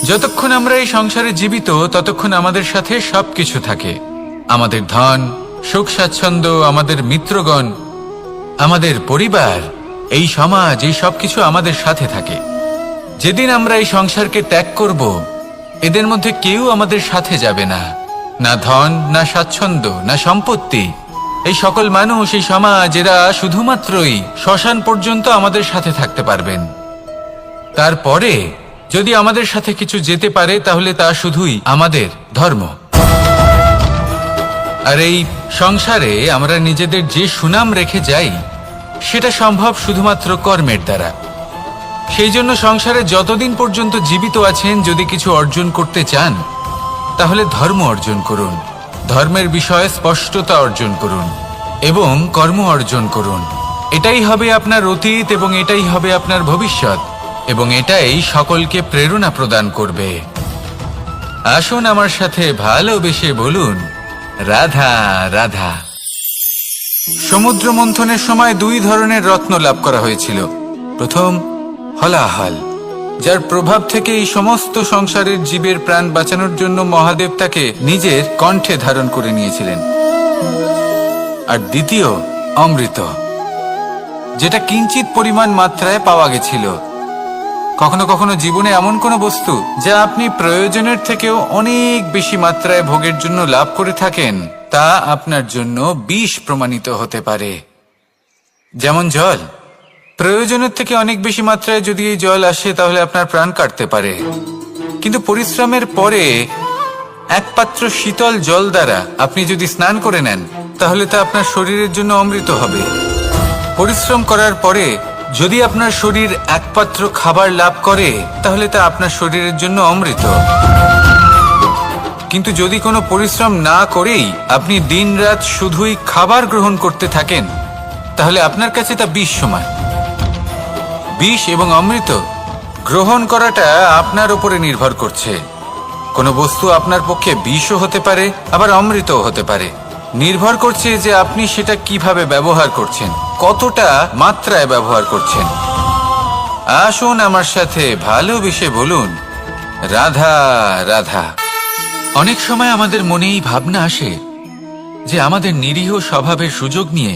যতক্ষণ আমরা এই সংসারে জীবিত ততক্ষণ আমাদের সাথে সবকিছু থাকে। আমাদের ধন, সুখ স্বাচ্ছন্দ্য, আমাদের মিত্রগণ, আমাদের পরিবার, এই সমাজ, এই সবকিছু আমাদের সাথে থাকে। যেদিন আমরা এই সংসারকে ত্যাগ করব, এদের মধ্যে কেউ আমাদের সাথে যাবে না। না ধন, না স্বাচ্ছন্দ্য, না সম্পত্তি। এই সকল মানুষ, এই সমাজ, এরা শুধুমাত্রই শ্মশান পর্যন্ত আমাদের সাথে থাকতে পারবেন। তারপরে যদি আমাদের সাথে কিছু যেতে পারে তাহলে তা শুধুই আমাদের ধর্ম। আর এই সংসারে আমরা নিজেদের যে সুনাম রেখে যাই সেটা সম্ভব শুধুমাত্র কর্মের দ্বারা। সেই জন্য সংসারে যতদিন পর্যন্ত জীবিত আছেন, যদি কিছু অর্জন করতে চান তাহলে ধর্ম অর্জন করুন, ধর্মের বিষয়ে স্পষ্টতা অর্জন করুন এবং কর্ম অর্জন করুন। এটাই হবে আপনার অতীত এবং এটাই হবে আপনার ভবিষ্যৎ, এবং এটাই সকলকে প্রেরণা প্রদান করবে। আসুন আমার সাথে ভালোবেসে বলুন, রাধা রাধা। সমুদ্র মন্থনের সময় দুই ধরনের রত্ন লাভ করা হয়েছিল। প্রথম হলাহল, যার প্রভাব থেকে এই সমস্ত সংসারের জীবের প্রাণ বাঁচানোর জন্য মহাদেব তাকে নিজের কণ্ঠে ধারণ করে নিয়েছিলেন। আর দ্বিতীয় অমৃত, যেটা কিঞ্চিত পরিমাণ মাত্রায় পাওয়া গেছিল। কখনো কখনো জীবনে এমন কোনো বস্তু যা আপনি প্রয়োজনের থেকেও অনেক বেশি মাত্রায় ভোগের জন্য লাভ করে থাকেন, তা আপনার জন্য বিষ প্রমাণিত হতে পারে। যেমন জল, প্রয়োজনের থেকে অনেক বেশি মাত্রায় যদি এই জল আসে তাহলে আপনার প্রাণ কাটতে পারে। কিন্তু পরিশ্রমের পরে এক পাত্র শীতল জল দ্বারা আপনি যদি স্নান করে নেন তাহলে তা আপনার শরীরের জন্য অমৃত হবে। পরিশ্রম করার পরে যদি আপনার শরীর এক পাত্র খাবার লাভ করে তাহলে তা আপনার শরীরের জন্য অমৃত। কিন্তু যদি কোনো পরিশ্রম না করেই আপনি দিনরাত শুধুই খাবার গ্রহণ করতে থাকেন তাহলে আপনার কাছে তা বিষ সমান। বিষ এবং অমৃত গ্রহণ করাটা আপনার উপরে নির্ভর করছে। কোনো বস্তু আপনার পক্ষে বিষও হতে পারে, আবার অমৃতও হতে পারে। নির্ভর করছে যে আপনি সেটা কিভাবে ব্যবহার করছেন, কতটা মাত্রায় ব্যবহার করছেন। আসুন আমার সাথে ভালোবেসে বলুন, রাধা রাধা। অনেক সময় আমাদের মনে এই ভাবনা আসে যে আমাদের নিরীহ স্বভাবের সুযোগ নিয়ে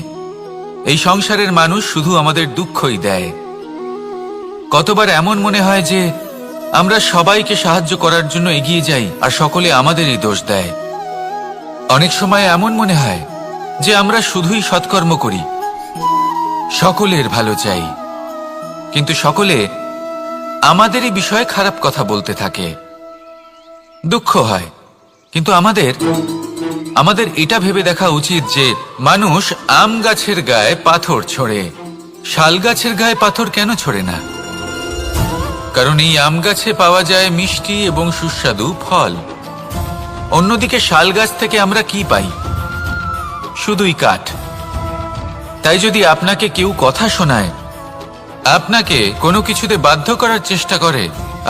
এই সংসারের মানুষ শুধু আমাদের দুঃখই দেয়। কতবার এমন মনে হয় যে আমরা সবাইকে সাহায্য করার জন্য এগিয়ে যাই আর সকলে আমাদেরই দোষ দেয়। অনেক সময় এমন মনে হয় যে আমরা শুধুই সৎকর্ম করি, সকলের ভালো চাই, কিন্তু সকলে আমাদেরই বিষয়ে খারাপ কথা বলতে থাকে। দুঃখ হয়, কিন্তু আমাদের এটা ভেবে দেখা উচিত যে মানুষ আম গাছের গায়ে পাথর ছোড়ে, শাল গাছের গায়ে পাথর কেন ছোড়ে না? কারণ এই আম গাছে পাওয়া যায় মিষ্টি এবং সুস্বাদু ফল। অন্যদিকে শাল গাছ থেকে আমরা কি পাই? শুধুই কাঠ। তাই যদি আপনাকে কেউ কথা শোনায়, আপনাকে কোনো কিছুতে বাধ্য করার চেষ্টা করে,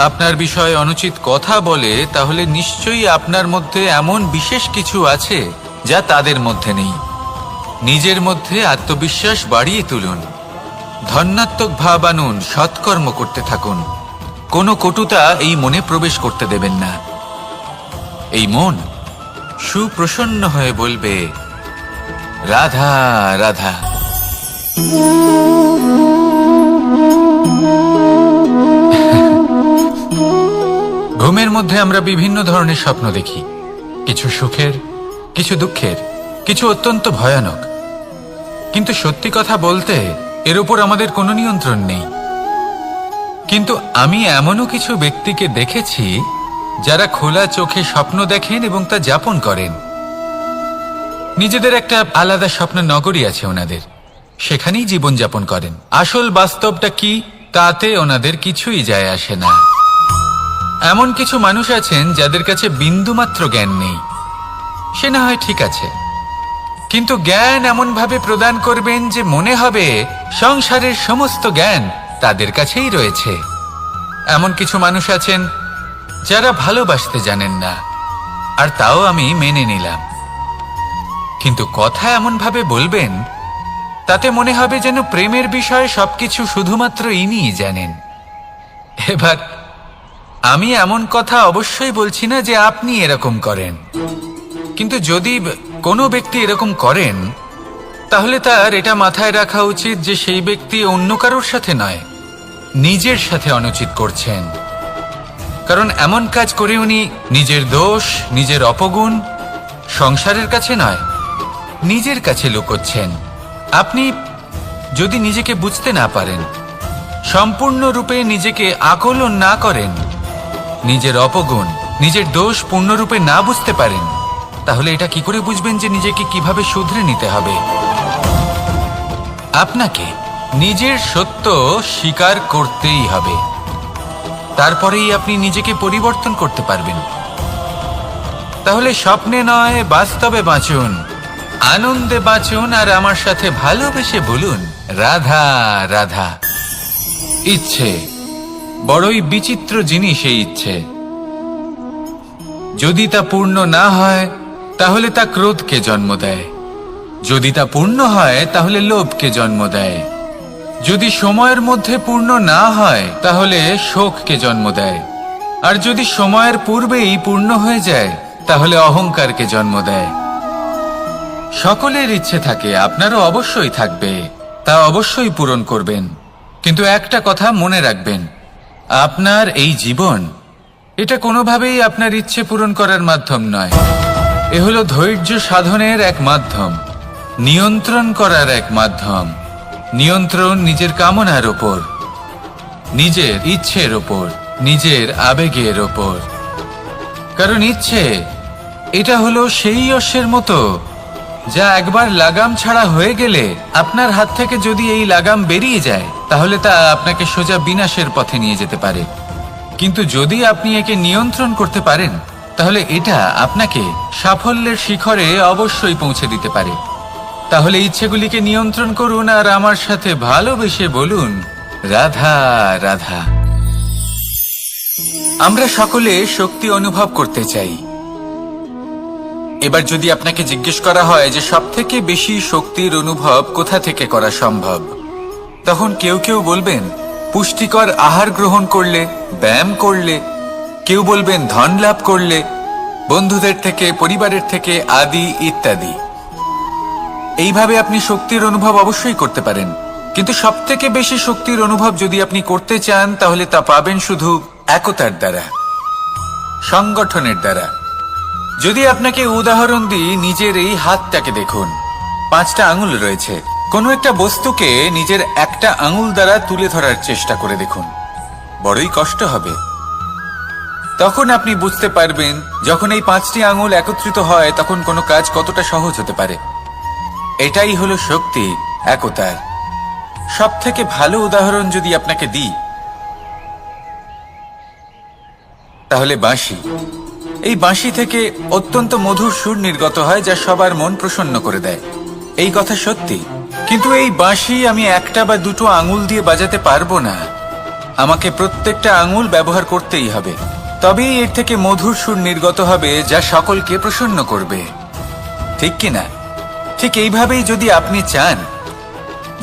আপনার বিষয়ে অনুচিত কথা বলে, তাহলে নিশ্চয়ই আপনার মধ্যে এমন বিশেষ কিছু আছে যা তাদের মধ্যে নেই। নিজের মধ্যে আত্মবিশ্বাস বাড়িয়ে তুলুন, ধন্যাত্মক ভাব আনুন, সৎকর্ম করতে থাকুন। কোনো কটুতা এই মনে প্রবেশ করতে দেবেন না। এই মন সুপ্রসন্ন হয়ে বলবে, রাধা রাধা। ঘুমের মধ্যে আমরা বিভিন্ন ধরনের স্বপ্ন দেখি, কিছু সুখের, কিছু দুঃখের, কিছু অত্যন্ত ভয়ানক। কিন্তু সত্যি কথা বলতে এর উপর আমাদের কোনো নিয়ন্ত্রণ নেই। কিন্তু আমি এমনও কিছু ব্যক্তিকে দেখেছি যারা খোলা চোখে স্বপ্ন দেখেন এবং তা যাপন করেন। নিজেদের একটা আলাদা স্বপ্ন নগরী আছে ওনাদের, সেখানেই জীবন যাপন করেন। আসল বাস্তবটা কি তাতে ওনাদের কিছুই যায় আসে না। এমন কিছু মানুষ আছেন যাদের কাছে বিন্দুমাত্র জ্ঞান নেই, সে না হয় ঠিক আছে, কিন্তু জ্ঞান এমন ভাবে প্রদান করবেন যে মনে হবে সংসারের সমস্ত জ্ঞান তাদের কাছেই রয়েছে। এমন কিছু মানুষ আছেন যারা ভালোবাসতে জানেন না, আর তাও আমি মেনে নিলাম, কিন্তু কথা এমন ভাবে বলবেন তাতে মনে হবে যেন প্রেমের বিষয়ে সবকিছু শুধুমাত্র ইনিই জানেন। এবার আমি এমন কথা অবশ্যই বলছি না যে আপনি এরকম করেন, কিন্তু যদি কোনো ব্যক্তি এরকম করেন তাহলে তার এটা মাথায় রাখা উচিত যে সেই ব্যক্তি অন্য কারোর সাথে নয়, নিজের সাথে অনুচিত করছেন। কারণ এমন কাজ করে উনি নিজের দোষ, নিজের অপগুণ সংসারের কাছে নয়, নিজের কাছে লুকোচ্ছেন। আপনি যদি নিজেকে বুঝতে না পারেন, সম্পূর্ণরূপে নিজেকে আকলন না করেন, নিজের অপগুণ, নিজের দোষ পূর্ণরূপে না বুঝতে পারেন, তাহলে এটা কি করে বুঝবেন যে নিজেকে কিভাবে শুধরে নিতে হবে? আপনাকে নিজের সত্য স্বীকার করতেই হবে, তারপরেই আপনি নিজেকে পরিবর্তন করতে পারবেন। তাহলে স্বপ্নে নয়, বাস্তবে বাঁচুন, আনন্দে বাঁচুন, আর আমার সাথে ভালোবেসে বলুন রাধা রাধা। ইচ্ছে বড়ই বিচিত্র জিনিস। এই ইচ্ছে যদি তা পূর্ণ না হয় তাহলে তা ক্রোধকে জন্ম দেয়, যদি তা পূর্ণ হয় তাহলে লোভকে জন্ম দেয়, যদি সময়ের মধ্যে পূর্ণ না হয় তাহলে শোককে জন্ম দেয়, আর যদি সময়ের পূর্বেই পূর্ণ হয়ে যায় তাহলে অহংকারকে জন্ম দেয়। সকলের ইচ্ছে থাকে, আপনারও অবশ্যই থাকবে, তা অবশ্যই পূরণ করবেন। কিন্তু একটা কথা মনে রাখবেন, আপনার এই জীবন এটা কোনোভাবেই আপনার ইচ্ছে পূরণ করার মাধ্যম নয়। এ হলো ধৈর্য সাধনের এক মাধ্যম, নিয়ন্ত্রণ করার এক মাধ্যম। নিয়ন্ত্রণ নিজের কামনার ওপর, নিজের ইচ্ছের ওপর, নিজের আবেগের ওপর। কারণ ইচ্ছে এটা হলো সেই অশ্বের মতো যা একবার লাগাম ছাড়া হয়ে গেলে, আপনার হাত থেকে যদি এই লাগাম বেরিয়ে যায় তাহলে তা আপনাকে সোজা বিনাশের পথে নিয়ে যেতে পারে। কিন্তু যদি আপনি একে নিয়ন্ত্রণ করতে পারেন তাহলে এটা আপনাকে সাফল্যের শিখরে অবশ্যই পৌঁছে দিতে পারে। তাহলে ইচ্ছেগুলিকে নিয়ন্ত্রণ করুন আর আমার সাথে ভালোবেসে বলুন রাধা রাধা। আমরা সকলে শক্তি অনুভব করতে চাই। এবার যদি আপনাকে জিজ্ঞেস করা হয় যে সবথেকে বেশি শক্তির অনুভব কোথা থেকে করা সম্ভব, তখন কেউ কেউ বলবেন পুষ্টিকর আহার গ্রহণ করলে, ব্যায়াম করলে, কেউ বলবেন ধন লাভ করলে, বন্ধুদের থেকে, পরিবারের থেকে, আদি ইত্যাদি। এইভাবে আপনি শক্তির অনুভব অবশ্যই করতে পারেন, কিন্তু সবথেকে বেশি শক্তির অনুভব যদি আপনি করতে চান তাহলে তা পাবেন শুধু একতার দ্বারা, সংগঠনের দ্বারা। যদি আপনাকে উদাহরণ দিই, নিজের এই হাতটাকে দেখুন, 5টা আঙুল রয়েছে। কোনো একটা বস্তুকে নিজের একটা আঙুল দ্বারা তুলে ধরার চেষ্টা করে দেখুন, বড়ই কষ্ট হবে। তখন আপনি বুঝতে পারবেন যখন এই 5টি আঙুল একত্রিত হয় তখন কোনো কাজ কতটা সহজ হতে পারে। এটাই হলো শক্তি, একতার। সব থেকে ভালো উদাহরণ যদি আপনাকে দিই তাহলে বাঁশি। এই বাঁশি থেকে অত্যন্ত মধুর সুর নির্গত হয় যা সবার মন প্রসন্ন করে দেয়। এই কথা সত্যি, কিন্তু এই বাঁশি আমি একটা বা দুটো আঙুল দিয়ে বাজাতে পারবো না। আমাকে প্রত্যেকটা আঙুল ব্যবহার করতেই হবে, তবেই এর থেকে মধুর সুর নির্গত হবে যা সকলকে প্রসন্ন করবে, ঠিক কিনা? ঠিক এইভাবেই যদি আপনি চান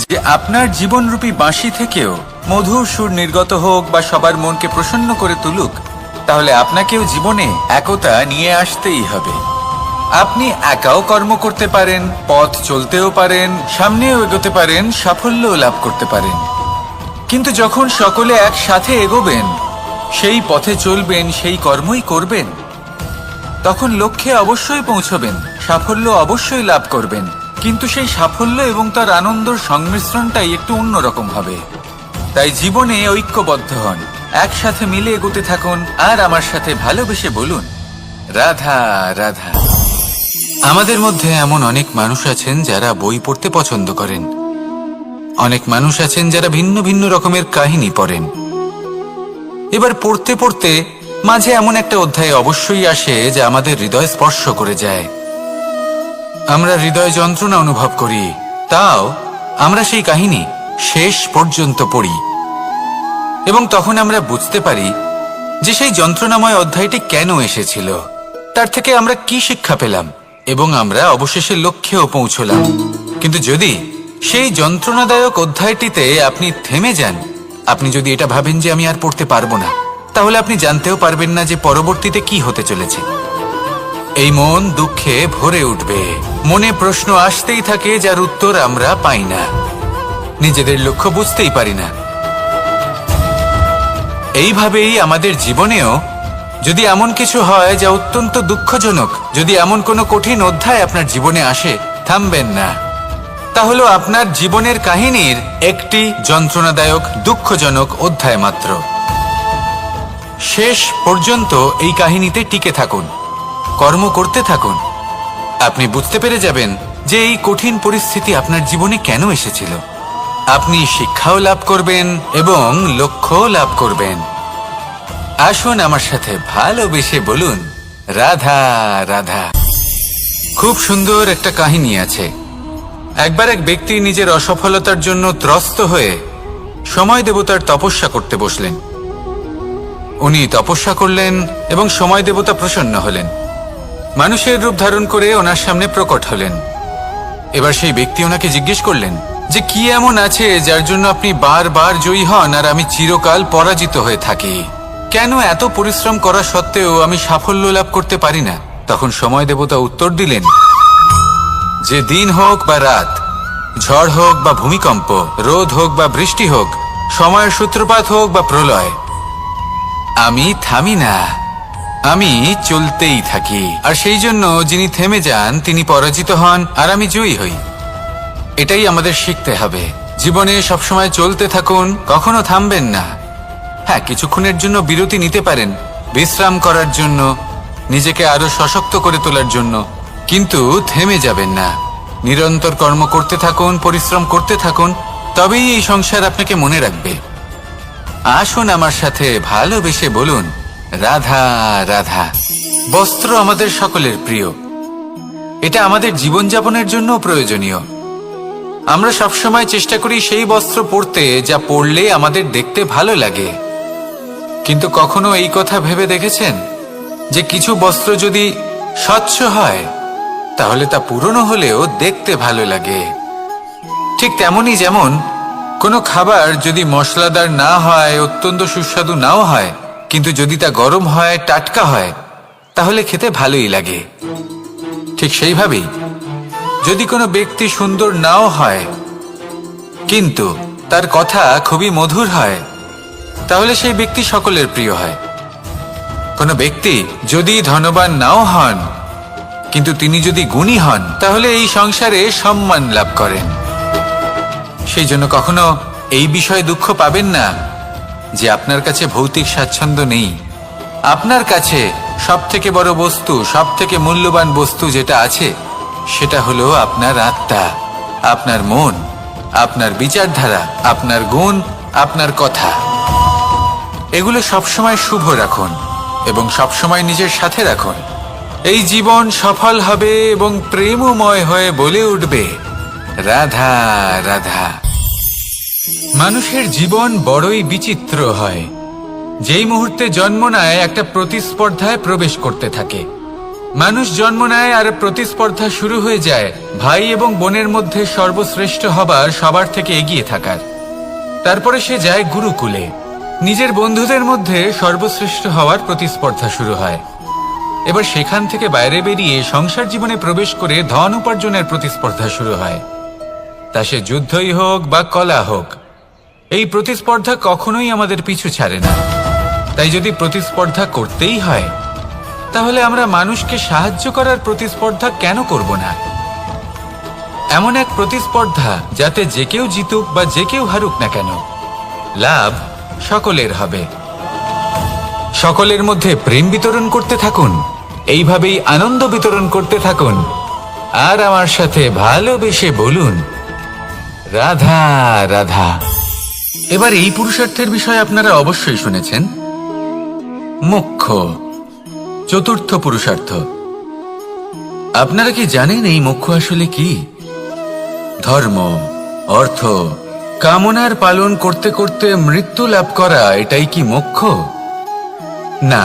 যে আপনার জীবনরূপী বাঁশি থেকেও মধুর সুর নির্গত হোক বা সবার মনকে প্রসন্ন করে তুলুক, তাহলে আপনাকেও জীবনে একতা নিয়ে আসতেই হবে। আপনি একাও কর্ম করতে পারেন, পথ চলতেও পারেন, সামনেও এগোতে পারেন, সাফল্যও লাভ করতে পারেন। কিন্তু যখন সকলে একসাথে এগোবেন, সেই পথে চলবেন, সেই কর্মই করবেন, তখন লক্ষ্যে অবশ্যই পৌঁছবেন, সাফল্য অবশ্যই লাভ করবেন। কিন্তু সেই সাফল্য এবং তার আনন্দর সংমিশ্রণটাই একটু অন্যরকম হবে। তাই জীবনে ঐক্যবদ্ধ হন, একসাথে মিলে এগোতে থাকুন, আর আমার সাথে ভালোবেসে বলুন রাধা রাধা। আমাদের মধ্যে এমন অনেক মানুষ আছেন যারা বই পড়তে পছন্দ করেন, অনেক মানুষ আছেন যারা ভিন্ন ভিন্ন রকমের কাহিনী পড়েন। এবার পড়তে পড়তে মাঝে এমন একটা অধ্যায় অবশ্যই আসে যা আমাদের হৃদয় স্পর্শ করে যায়। আমরা হৃদয় যন্ত্রণা অনুভব করি, তাও আমরা সেই কাহিনী শেষ পর্যন্ত পড়ি এবং তখন আমরা বুঝতে পারি যে সেই যন্ত্রণাময় অধ্যায়টি কেন এসেছিল, তার থেকে আমরা কি শিক্ষা পেলাম, এবং আমরা অবশেষে লক্ষ্যেও পৌঁছলাম। কিন্তু যদি সেই যন্ত্রণাদায়ক অধ্যায়টিতে আপনি থেমে যান, আপনি যদি এটা ভাবেন যে আমি আর পড়তে পারবো না, তাহলে আপনি জানতেও পারবেন না যে পরবর্তীতে কি হতে চলেছে। এই মন দুঃখে ভরে উঠবে, মনে প্রশ্ন আসতেই থাকে যার উত্তর আমরা পাই না, নিজেদের লক্ষ্য বুঝতেই পারি না। এইভাবেই আমাদের জীবনেও যদি এমন কিছু হয় যা অত্যন্ত দুঃখজনক, যদি এমন কোনো কঠিন অধ্যায় আপনার জীবনে আসে, থামবেন না। তা হলো আপনার জীবনের কাহিনীর একটি যন্ত্রণাদায়ক দুঃখজনক অধ্যায় মাত্র। শেষ পর্যন্ত এই কাহিনীতে টিকে থাকুন, কর্ম করতে থাকুন। আপনি বুঝতে পেরে যাবেন যে এই কঠিন পরিস্থিতি আপনার জীবনে কেন এসেছিল। আপনি শিক্ষাও লাভ করবেন এবং লক্ষ্যও লাভ করবেন। আসুন আমার সাথে ভালোবেসে বলুন, রাধা রাধা। খুব সুন্দর একটা কাহিনী আছে। একবার এক ব্যক্তি নিজের অসফলতার জন্য ত্রস্ত হয়ে সময় দেবতার তপস্যা করতে বসলেন। উনি তপস্যা করলেন এবং সময় দেবতা প্রসন্ন হলেন, মানুষের রূপ ধারণ করে ওনার সামনে প্রকট হলেন। এবার সেই ব্যক্তি ওনাকে জিজ্ঞেস করলেন যে কি এমন আছে যার জন্য আপনি বারবার জয়ী হন আর আমি চিরকাল পরাজিত হয়ে থাকি? কেন এত পরিশ্রম করা সত্ত্বেও আমি সাফল্য লাভ করতে পারি না? তখন সময় দেবতা উত্তর দিলেন যে দিন হোক বা রাত, ঝড় হোক বা ভূমিকম্প, রোদ হোক বা বৃষ্টি হোক, সময়ের সূত্রপাত হোক বা প্রলয়, আমি থামি না, আমি চলতেই থাকি। আর সেই জন্য যিনি থেমে যান তিনি পরাজিত হন আর আমি জয়ী হই। এটাই আমাদের শিখতে হবে। জীবনে সবসময় চলতে থাকুন, কখনো থামবেন না। হ্যাঁ, কিছুক্ষণের জন্য বিরতি নিতে পারেন, বিশ্রাম করার জন্য, নিজেকে আরো সশক্ত করে তোলার জন্য, কিন্তু থেমে যাবেন না। নিরন্তর কর্ম করতে থাকুন, পরিশ্রম করতে থাকুন, তবেই এই সংসার আপনাকে মনে রাখবে। আসুন আমার সাথে ভালোবেসে বলুন, রাধা রাধা। বস্ত্র আমাদের সকলের প্রিয়, এটা আমাদের জীবনযাপনের জন্য প্রয়োজনীয়। আমরা সবসময় চেষ্টা করি সেই বস্ত্র পরতে যা পরলে আমাদের দেখতে ভালো লাগে। কিন্তু কখনো এই কথা ভেবে দেখেছেন যে কিছু বস্ত্র যদি স্বচ্ছ হয় তাহলে তা পুরনো হলেও দেখতে ভালো লাগে? ঠিক তেমনই যেমন কোনো খাবার যদি মশলাদার না হয়, অত্যন্ত সুস্বাদু নাও হয়, কিন্তু যদি তা গরম হয়, টাটকা হয়, তাহলে খেতে ভালোই লাগে। ঠিক সেইভাবেই যদি কোনো ব্যক্তি সুন্দর নাও হয় কিন্তু তার কথা খুবই মধুর হয়, তাহলে সেই ব্যক্তি সকলের প্রিয় হয়। কোনো ব্যক্তি যদি ধনবান নাও হন কিন্তু তিনি যদি গুণী হন, তাহলে এই সংসারে সম্মান লাভ করেন। সেই জন্য কখনো এই বিষয়ে দুঃখ পাবেন না যে আপনার কাছে ভৌতিক স্বাচ্ছন্দ্য নেই। আপনার কাছে সব থেকে বড় বস্তু, সব থেকে মূল্যবান বস্তু যেটা আছে সেটা হলো আপনার আত্মা, আপনার মন, আপনার বিচারধারা, আপনার গুণ, আপনার কথা। এগুলো সবসময় শুভ রাখুন এবং সবসময় নিজের সাথে রাখুন। এই জীবন সফল হবে এবং প্রেমময় হয়ে বলে উঠবে, রাধা রাধা। মানুষের জীবন বড়ই বিচিত্র হয়। যেই মুহূর্তে জন্ম নেয় একটা প্রতিস্পর্ধায় প্রবেশ করতে থাকে। মানুষ জন্ম নেয় আর প্রতিস্পর্ধা শুরু হয়ে যায় ভাই এবং বোনের মধ্যে সর্বশ্রেষ্ঠ হবার, সবার থেকে এগিয়ে থাকার। তারপরে সে যায় গুরুকুলে, নিজের বন্ধুদের মধ্যে সর্বশ্রেষ্ঠ হওয়ার প্রতিস্পর্ধা শুরু হয়। এবার সেখান থেকে বাইরে বেরিয়ে সংসার জীবনে প্রবেশ করে ধন উপার্জনের প্রতিস্পর্ধা শুরু হয়। তা সে যুদ্ধই হোক বা কলা হোক, এই প্রতিস্পর্ধা কখনোই আমাদের পিছু ছাড়ে না। তাই যদি প্রতিস্পর্ধা করতেই হয় তাহলে আমরা মানুষকে সাহায্য করার প্রতিস্পর্ধা কেন করব না? এমন এক প্রতিস্পর্ধা যাতে যে কেউ জিতুক বা যে কেউ হারুক না কেন, লাভ সকলের হবে। সকলের মধ্যে প্রেম বিতরণ করতে থাকুন, এইভাবেই আনন্দ বিতরণ করতে থাকুন। আর আমার সাথে ভালোবেসে বলুন, রাধা রাধা। এবার এই পুরুষার্থের বিষয়ে আপনারা অবশ্যই শুনেছেন, মোক্ষ, চতুর্থ পুরুষার্থ। আপনারা কি জানেন এই মোক্ষ আসলে কি? ধর্ম, অর্থ, কামনার পালন করতে করতে মৃত্যু লাভ করা, এটাই কি মোক্ষ? না,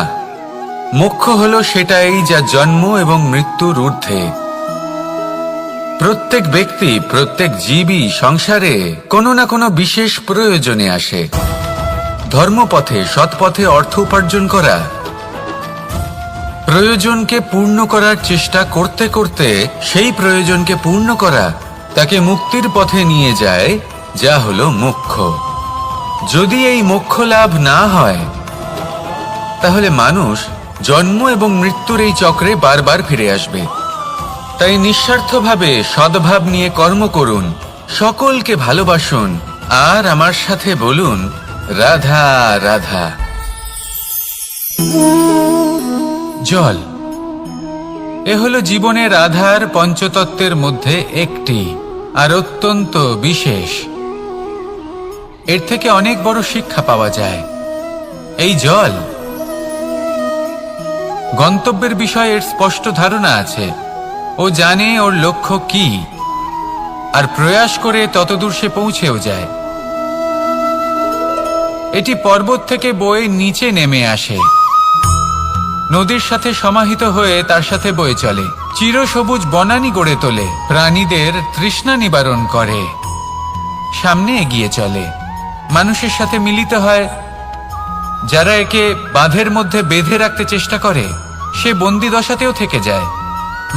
মোক্ষ হলো সেটাই যা জন্ম এবং মৃত্যুর ঊর্ধ্বে। প্রত্যেক ব্যক্তি, প্রত্যেক জীবই সংসারে কোনো না কোনো বিশেষ প্রয়োজনে আসে। ধর্মপথে সৎপথে অর্থ উপার্জন করা, প্রয়োজনকে পূর্ণ করার চেষ্টা করতে করতে সেই প্রয়োজনকে পূর্ণ করা তাকে মুক্তির পথে নিয়ে যায়, যা হলো মোক্ষ। যদি এই মোক্ষ লাভ না হয় তাহলে মানুষ জন্ম এবং মৃত্যুর এই চক্রে বারবার ফিরে আসবে। তাই নিঃস্বার্থভাবে সদ্ভাব নিয়ে কর্ম করুন, সকলকে ভালোবাসুন, আর আমার সাথে বলুন রাধা রাধা। জল এ হলো জীবনের আধার পঞ্চতত্ত্বের মধ্যে একটি, আর অত্যন্ত বিশেষ। এর থেকে অনেক বড় শিক্ষা পাওয়া যায়। এই জল গন্তব্যের বিষয়ে এর স্পষ্ট ধারণা আছে। ও জানে ওর লক্ষ্য কি, আর প্রয়াস করে ততদূর সে পৌঁছেও যায়। এটি পর্বত থেকে বয়ে নিচে নেমে আসে, নদীর সাথে সমাহিত হয়ে তার সাথে বয়ে চলে, চিরসবুজ বনানী গড়ে তোলে, প্রাণীদের তৃষ্ণা নিবারণ করে, সামনে এগিয়ে চলে, মানুষের সাথে মিলিত হয়। যারা একে বাঁধের মধ্যে বেঁধে রাখতে চেষ্টা করে সে বন্দি দশাতেও থেকে যায়,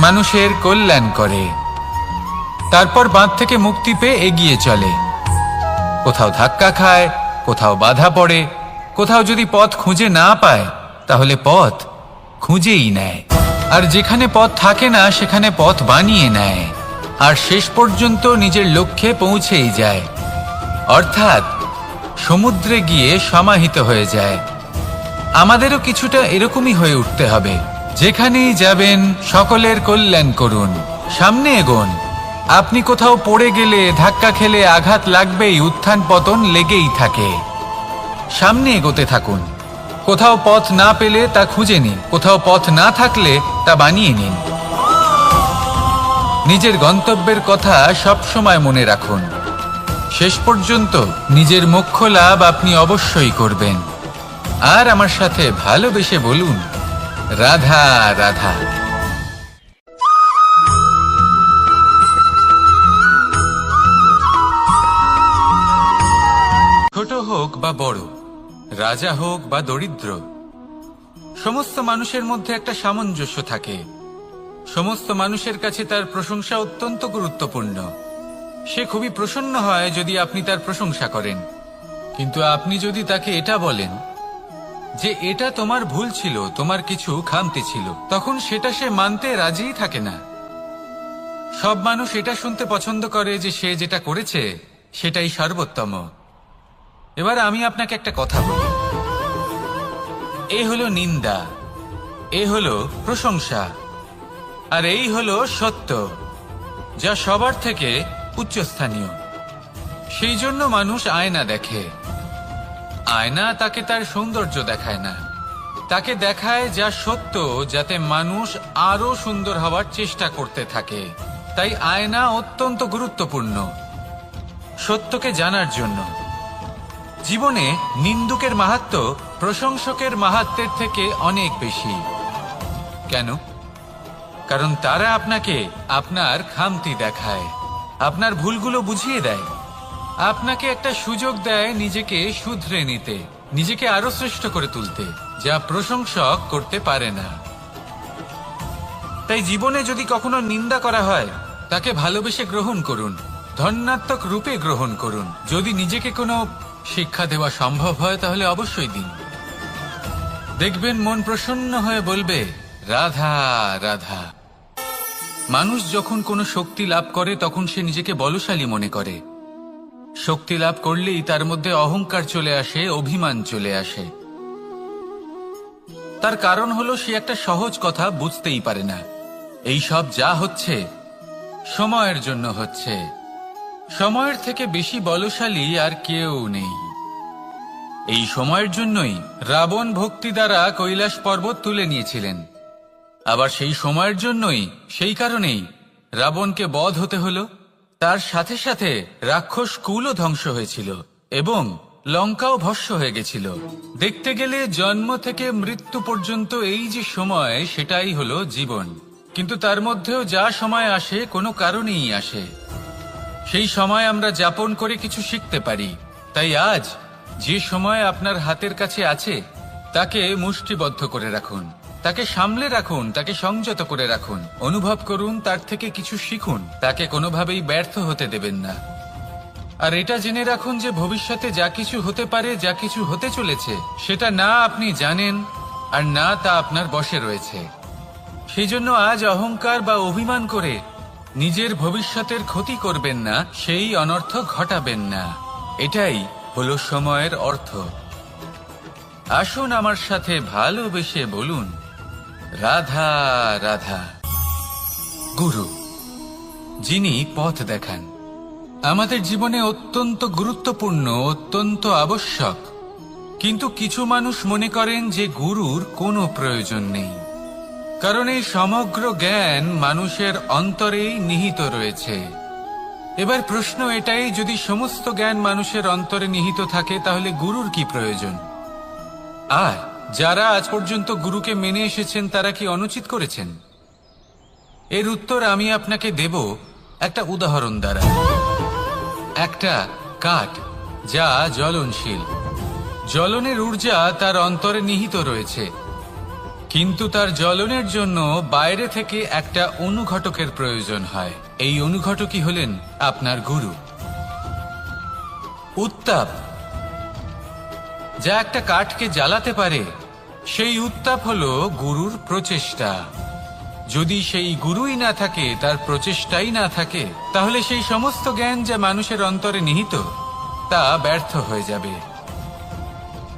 মানুষের কল্যাণ করে। তারপর বাঁধ থেকে মুক্তি পেয়ে এগিয়ে চলে, কোথাও ধাক্কা খায়, কোথাও বাধা পড়ে, কোথাও যদি পথ খুঁজে না পায় তাহলে পথ খুঁজেই নেয়, আর যেখানে পথ থাকে না সেখানে পথ বানিয়ে নেয়, আর শেষ পর্যন্ত নিজের লক্ষ্যে পৌঁছেই যায়, অর্থাৎ সমুদ্রে গিয়ে সমাহিত হয়ে যায়। আমাদেরও কিছুটা এরকমই হয়ে উঠতে হবে। যেখানেই যাবেন সকলের কল্যাণ করুন, সামনে এগোন। আপনি কোথাও পড়ে গেলে, ধাক্কা খেলে আঘাত লাগবেই, উত্থান পতন লেগেই থাকে। সামনে এগোতে থাকুন। কোথাও পথ না পেলে তা খুঁজে নিন, কোথাও পথ না থাকলে তা বানিয়ে নিন। নিজের গন্তব্যের কথা সব সময় মনে রাখুন। শেষ পর্যন্ত নিজের মোক্ষ লাভ আপনি অবশ্যই করবেন। আর আমার সাথে ভালোবেসে বলুন রাধা রাধা। ছোট হোক বা বড়, রাজা হোক বা দরিদ্র, সমস্ত মানুষের মধ্যে একটা সামঞ্জস্য থাকে। সমস্ত মানুষের কাছে তার প্রশংসা অত্যন্ত গুরুত্বপূর্ণ। সে খুবই প্রসন্ন হয় যদি আপনি তার প্রশংসা করেন, কিন্তু আপনি যদি তাকে এটা বলেন যে এটা তোমার ভুল ছিল, তোমার কিছু খামতি ছিল, তখন সেটা সে মানতে রাজিই থাকে না। সব মানুষ এটা শুনতে পছন্দ করে যে সে যেটা করেছে সেটাই সর্বোত্তম। এবার আমি আপনাকে একটা কথা বলি, এ হলো নিন্দা, এ হলো প্রশংসা, আর এই হলো সত্য, যা সবার থেকে উচ্চস্থানীয়। সেই জন্য মানুষ আয়না দেখে। আয়না তাকে তার সৌন্দর্য দেখায় না, তাকে দেখায় যা সত্য, যাতে মানুষ আরো সুন্দর হওয়ার চেষ্টা করতে থাকে। তাই আয়না অত্যন্ত গুরুত্বপূর্ণ সত্যকে জানার জন্য। জীবনে নিন্দুকের মাহাত্ম্য প্রশংসকের মাহাত্ম্যের থেকে অনেক বেশি। কেন? কারণ তারা আপনাকে আপনার খামতি দেখায়, আপনার ভুলগুলো বুঝিয়ে দেয়, আপনাকে একটা সুযোগ দেয় নিজেকে শুধরে নিতে, নিজেকে আরো শ্রেষ্ঠ করে তুলতে, যা প্রশংসক করতে পারে না। তাই জীবনে যদি কখনো নিন্দা করা হয় তাকে ভালোবেসে গ্রহণ করুন, ধন্যাত্মক রূপে গ্রহণ করুন। যদি নিজেকে কোনো শিক্ষা দেওয়া সম্ভব হয় তাহলে অবশ্যই দিন। দেখবেন মন প্রসন্ন হয়ে বলবে রাধা রাধা। মানুষ যখন কোনো শক্তি লাভ করে তখন সে নিজেকে বলশালী মনে করে। শক্তি লাভ করলেই তার মধ্যে অহংকার চলে আসে, অভিমান চলে আসে। তার কারণ হলো সে একটা সহজ কথা বুঝতেই পারে না। এই সব যা হচ্ছে সময়ের জন্য হচ্ছে। সময়ের থেকে বেশি বলশালী আর কেউ নেই। এই সময়ের জন্যই রাবণ ভক্তি দ্বারা কৈলাস পর্বত তুলে নিয়েছিলেন। আবার সেই সময়ের জন্যই, সেই কারণেই রাবণকে বধ হতে হলো। তার সাথে সাথে রাক্ষস কুলও ধ্বংস হয়েছিল এবং লঙ্কাও ভস্ম হয়ে গেছিল। দেখতে গেলে জন্ম থেকে মৃত্যু পর্যন্ত এই যে সময়, সেটাই হলো জীবন। কিন্তু তার মধ্যেও যা সময় আসে কোনো কারণেই আসে। সেই সময় আমরা যাপন করে কিছু শিখতে পারি। তাই আজ যে সময় আপনার হাতের কাছে আছে তাকে মুষ্টিবদ্ধ করে রাখুন, তাকে সামলে রাখুন, তাকে সংযত করে রাখুন, অনুভব করুন, তার থেকে কিছু শিখুন, তাকে কোনোভাবেই ব্যর্থ হতে দেবেন না। আর এটা জেনে রাখুন যে ভবিষ্যতে যা কিছু হতে পারে, যা কিছু হতে চলেছে, সেটা না আপনি জানেন আর না তা আপনার বশে রয়েছে। সেই জন্য আজ অহংকার বা অভিমান করে নিজের ভবিষ্যতের ক্ষতি করবেন না, সেই অনর্থ ঘটাবেন না। এটাই হলো সময়ের অর্থ। আসুন আমার সাথে ভালোবেসে বলুন, রাধা রাধা। গুরু, যিনি পথ দেখান, আমাদের জীবনে অত্যন্ত গুরুত্বপূর্ণ, অত্যন্ত আবশ্যক। কিন্তু কিছু মানুষ মনে করেন যে গুরুর কোনো প্রয়োজন নেই, কারণ এই সমগ্র জ্ঞান মানুষের অন্তরেই নিহিত রয়েছে। এবার প্রশ্ন এটাই, যদি সমস্ত জ্ঞান মানুষের অন্তরে নিহিত থাকে তাহলে গুরুর কি প্রয়োজন? আর যারা আজ পর্যন্ত গুরুকে মেনে এসেছেন তারা কি অনুচিত করেছেন? এর উত্তর আমি আপনাকে দেব একটা উদাহরণ দ্বারা। একটা কাঠ যা জ্বলনশীল, জ্বলনের ঊর্জা তার অন্তরে নিহিত রয়েছে, কিন্তু তার জ্বলনের জন্য বাইরে থেকে একটা অনুঘটকের প্রয়োজন হয়। এই অনুঘটকই হলেন আপনার গুরু। উত্তাপ যা একটা কাঠকে জ্বালাতে পারে, সেই উত্তাপ হলো গুরুর প্রচেষ্টা। যদি সেই গুরুই না থাকে, তার প্রচেষ্টাই না থাকে, তাহলে সেই সমস্ত জ্ঞান যা মানুষের অন্তরে নিহিত তা ব্যর্থ হয়ে যাবে।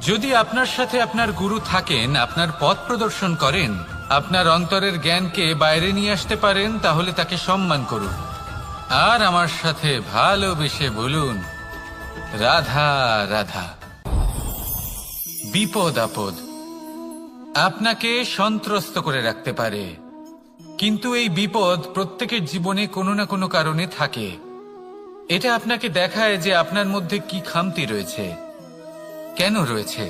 যদি আপনার সাথে আপনার গুরু থাকেন, আপনার পথ প্রদর্শন করেন, আপনার অন্তরের জ্ঞানকে বাইরে নিয়ে আসতে পারেন, তাহলে তাকে সম্মান করুন। আর আমার সাথে ভালোবেসে বলুন, রাধা রাধা। বিপদ আপদ আপনাকে সন্ত্রস্ত করে রাখতে পারে, কিন্তু এই বিপদ প্রত্যেকের জীবনে কোনো না কোনো কারণে থাকে। এটা আপনাকে দেখায় যে আপনার মধ্যে কি খামতি রয়েছে, কেন রয়েছে।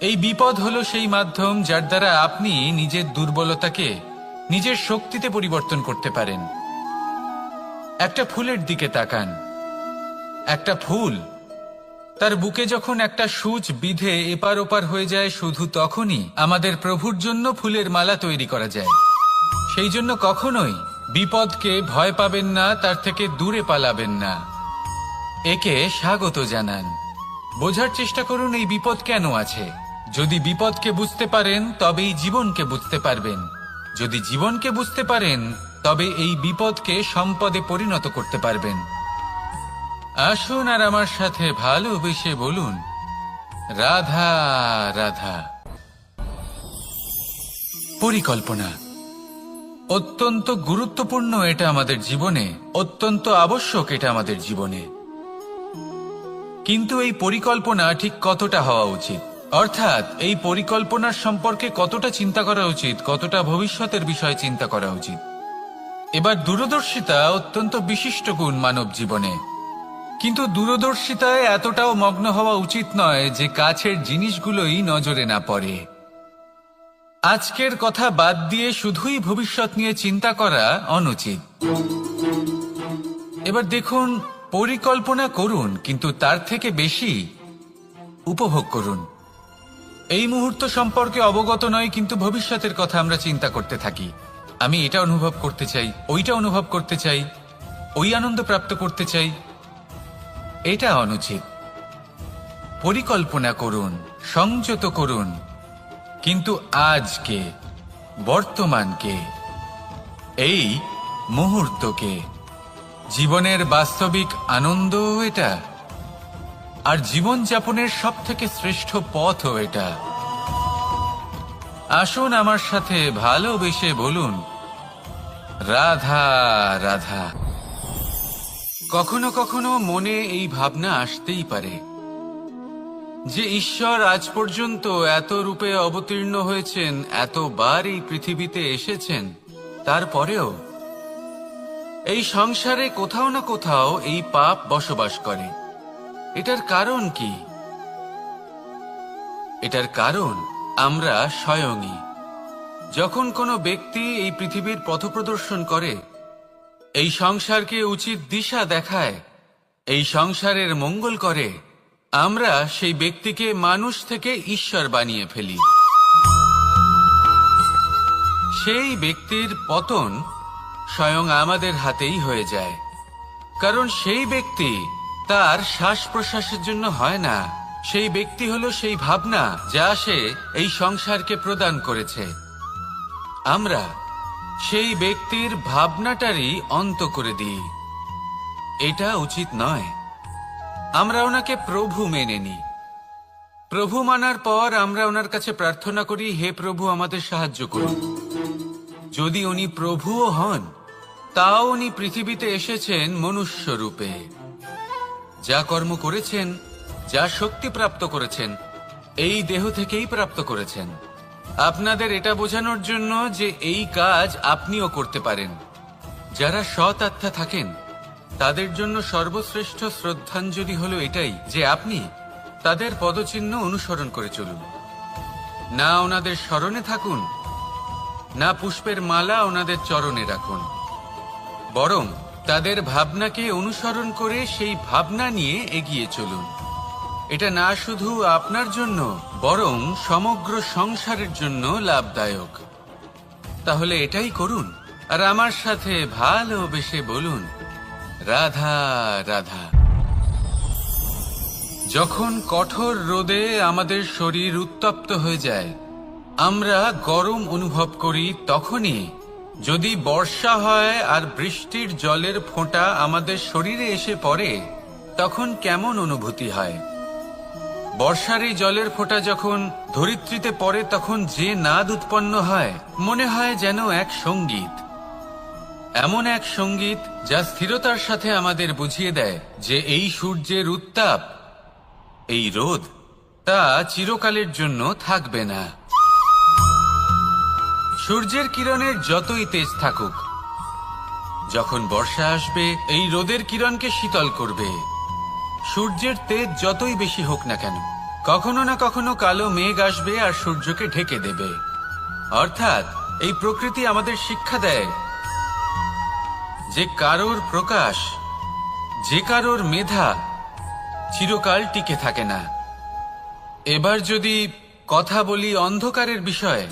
এই বিপদ হলো সেই মাধ্যম যার দ্বারা আপনি নিজের দুর্বলতাকে নিজের শক্তিতে পরিবর্তন করতে পারেন। একটা ফুলের দিকে তাকান। একটা ফুল, তার বুকে যখন একটা সূচ বিঁধে এপার ওপার হয়ে যায়, শুধু তখনই আমাদের প্রভুর জন্য ফুলের মালা তৈরি করা যায়। সেই জন্য কখনোই বিপদকে ভয় পাবেন না, তার থেকে দূরে পালাবেন না, একে স্বাগত জানান। বোঝার চেষ্টা করুন এই বিপদ কেন আছে। যদি বিপদকে বুঝতে পারেন তবেই জীবনকে বুঝতে পারবেন। যদি জীবনকে বুঝতে পারেন তবে এই বিপদকে সম্পদে পরিণত করতে পারবেন। আসুন আর আমার সাথে ভালোবেসে বলুন, রাধা রাধা। পরিকল্পনা অত্যন্ত গুরুত্বপূর্ণ, এটা আমাদের জীবনে অত্যন্ত আবশ্যক, এটা আমাদের জীবনে। কিন্তু এই পরিকল্পনা ঠিক কতটা হওয়া উচিত, অর্থাৎ এই পরিকল্পনার সম্পর্কে কতটা চিন্তা করা উচিত, কতটা ভবিষ্যতের বিষয়ে চিন্তা করা উচিত। এবার দূরদর্শিতা অত্যন্ত বিশিষ্ট গুণ মানব জীবনে, কিন্তু দূরদর্শিতায় এতটাও মগ্ন হওয়া উচিত নয় যে কাছের জিনিসগুলোই নজরে না পড়ে। আজকের কথা বাদ দিয়ে শুধুই ভবিষ্যৎ নিয়ে চিন্তা করা অনুচিত। এবার দেখুন, পরিকল্পনা করুন, কিন্তু তার থেকে বেশি উপভোগ করুন। এই মুহূর্ত সম্পর্কে অবগত নয়, কিন্তু ভবিষ্যতের কথা আমরা চিন্তা করতে থাকি। আমি এটা অনুভব করতে চাই, ওইটা অনুভব করতে চাই, ওই আনন্দ প্রাপ্ত করতে চাই। এটা অনুচিত। পরিকল্পনা করুন, সংযত করুন, কিন্তু আজকে, বর্তমানকে, এই মুহূর্তকে, জীবনের বাস্তবিক আনন্দ এটা, আর জীবনযাপনের সব থেকে শ্রেষ্ঠ পথও এটা। আসুন আমার সাথে ভালোবেসে বলুন, রাধা রাধা। কখনো কখনো মনে এই ভাবনা আসতেই পারে যে ঈশ্বর আজ পর্যন্ত এত রূপে অবতীর্ণ হয়েছেন, এতবার এই পৃথিবীতে এসেছেন, তারপরেও এই সংসারে কোথাও না কোথাও এই পাপ বসবাস করে। এটার কারণ কি? এটার কারণ আমরা স্বয়ংই। যখন কোনো ব্যক্তি এই পৃথিবীর পথপ্রদর্শন করে, এই সংসারকে উচিত দিশা দেখায়, এই সংসারের মঙ্গল করে, আমরা সেই ব্যক্তিকে মানুষ থেকে ঈশ্বর বানিয়ে ফেলি। সেই ব্যক্তির পতন স্বয়ং আমাদের হাতেই হয়ে যায়, কারণ সেই ব্যক্তি তার শ্বাস প্রশ্বাসের জন্য হয় না। সেই ব্যক্তি হলো সেই ভাবনা যা সে এই সংসারকে প্রদান করেছে। আমরা সেই ব্যক্তির ভাবনাটারই অন্ত করে দিই। এটা উচিত নয়। আমরা ওনাকে প্রভু মেনে নিই। প্রভু মানার পর আমরা ওনার কাছে প্রার্থনা করি, হে প্রভু আমাদের সাহায্য করুন। যদি উনি প্রভুও হন, তাও উনি পৃথিবীতে এসেছেন মনুষ্য রূপে। যা কর্ম করেছেন, যা শক্তি প্রাপ্ত করেছেন, এই দেহ থেকেই প্রাপ্ত করেছেন। আপনাদের এটা বোঝানোর জন্য যে এই কাজ আপনিও করতে পারেন। যারা সৎ আত্মা থাকেন তাদের জন্য সর্বশ্রেষ্ঠ শ্রদ্ধাঞ্জলি হলো এটাই যে আপনি তাদের পদচিহ্ন অনুসরণ করে চলুন। না ওনাদের স্মরণে থাকুন, না পুষ্পের মালা ওনাদের চরণে রাখুন, বরং তাদের ভাবনাকে অনুসরণ করে সেই ভাবনা নিয়ে এগিয়ে চলুন। এটা না শুধু আপনার জন্য, বরং সমগ্র সংসারের জন্য লাভদায়ক। তাহলে এটাই করুন আর আমার সাথে ভালোবেসে বলুন, রাধা রাধা। যখন কঠোর রোদে আমাদের শরীর উত্তপ্ত হয়ে যায়, আমরা গরম অনুভব করি, তখনই যদি বর্ষা হয় আর বৃষ্টির জলের ফোঁটা আমাদের শরীরে এসে পড়ে, তখন কেমন অনুভূতি হয়? বর্ষার এই জলের ফোঁটা যখন ধরিত্রীতে পড়ে, তখন যে নাদ উৎপন্ন হয়, মনে হয় যেন এক সঙ্গীত। এমন এক সঙ্গীত যা স্থিরতার সাথে আমাদের বুঝিয়ে দেয় যে এই সূর্যের উত্তাপ, এই রোদ, তা চিরকালের জন্য থাকবে না। সূর্যের কিরণের যতই তেজ থাকুক, যখন বর্ষা আসবে এই রোদের কিরণকে শীতল করবে। সূর্যের তেজ যতই বেশি হোক না কেন, কখনো না কখনো কালো মেঘ আসবে আর সূর্যকে ঢেকে দেবে। অর্থাৎ এই প্রকৃতি আমাদের শিক্ষা দেয় যে কারোর প্রকাশ, যে কারোর মেধা চিরকাল টিকে থাকে না। এবার যদি কথা বলি অন্ধকারের বিষয়ে,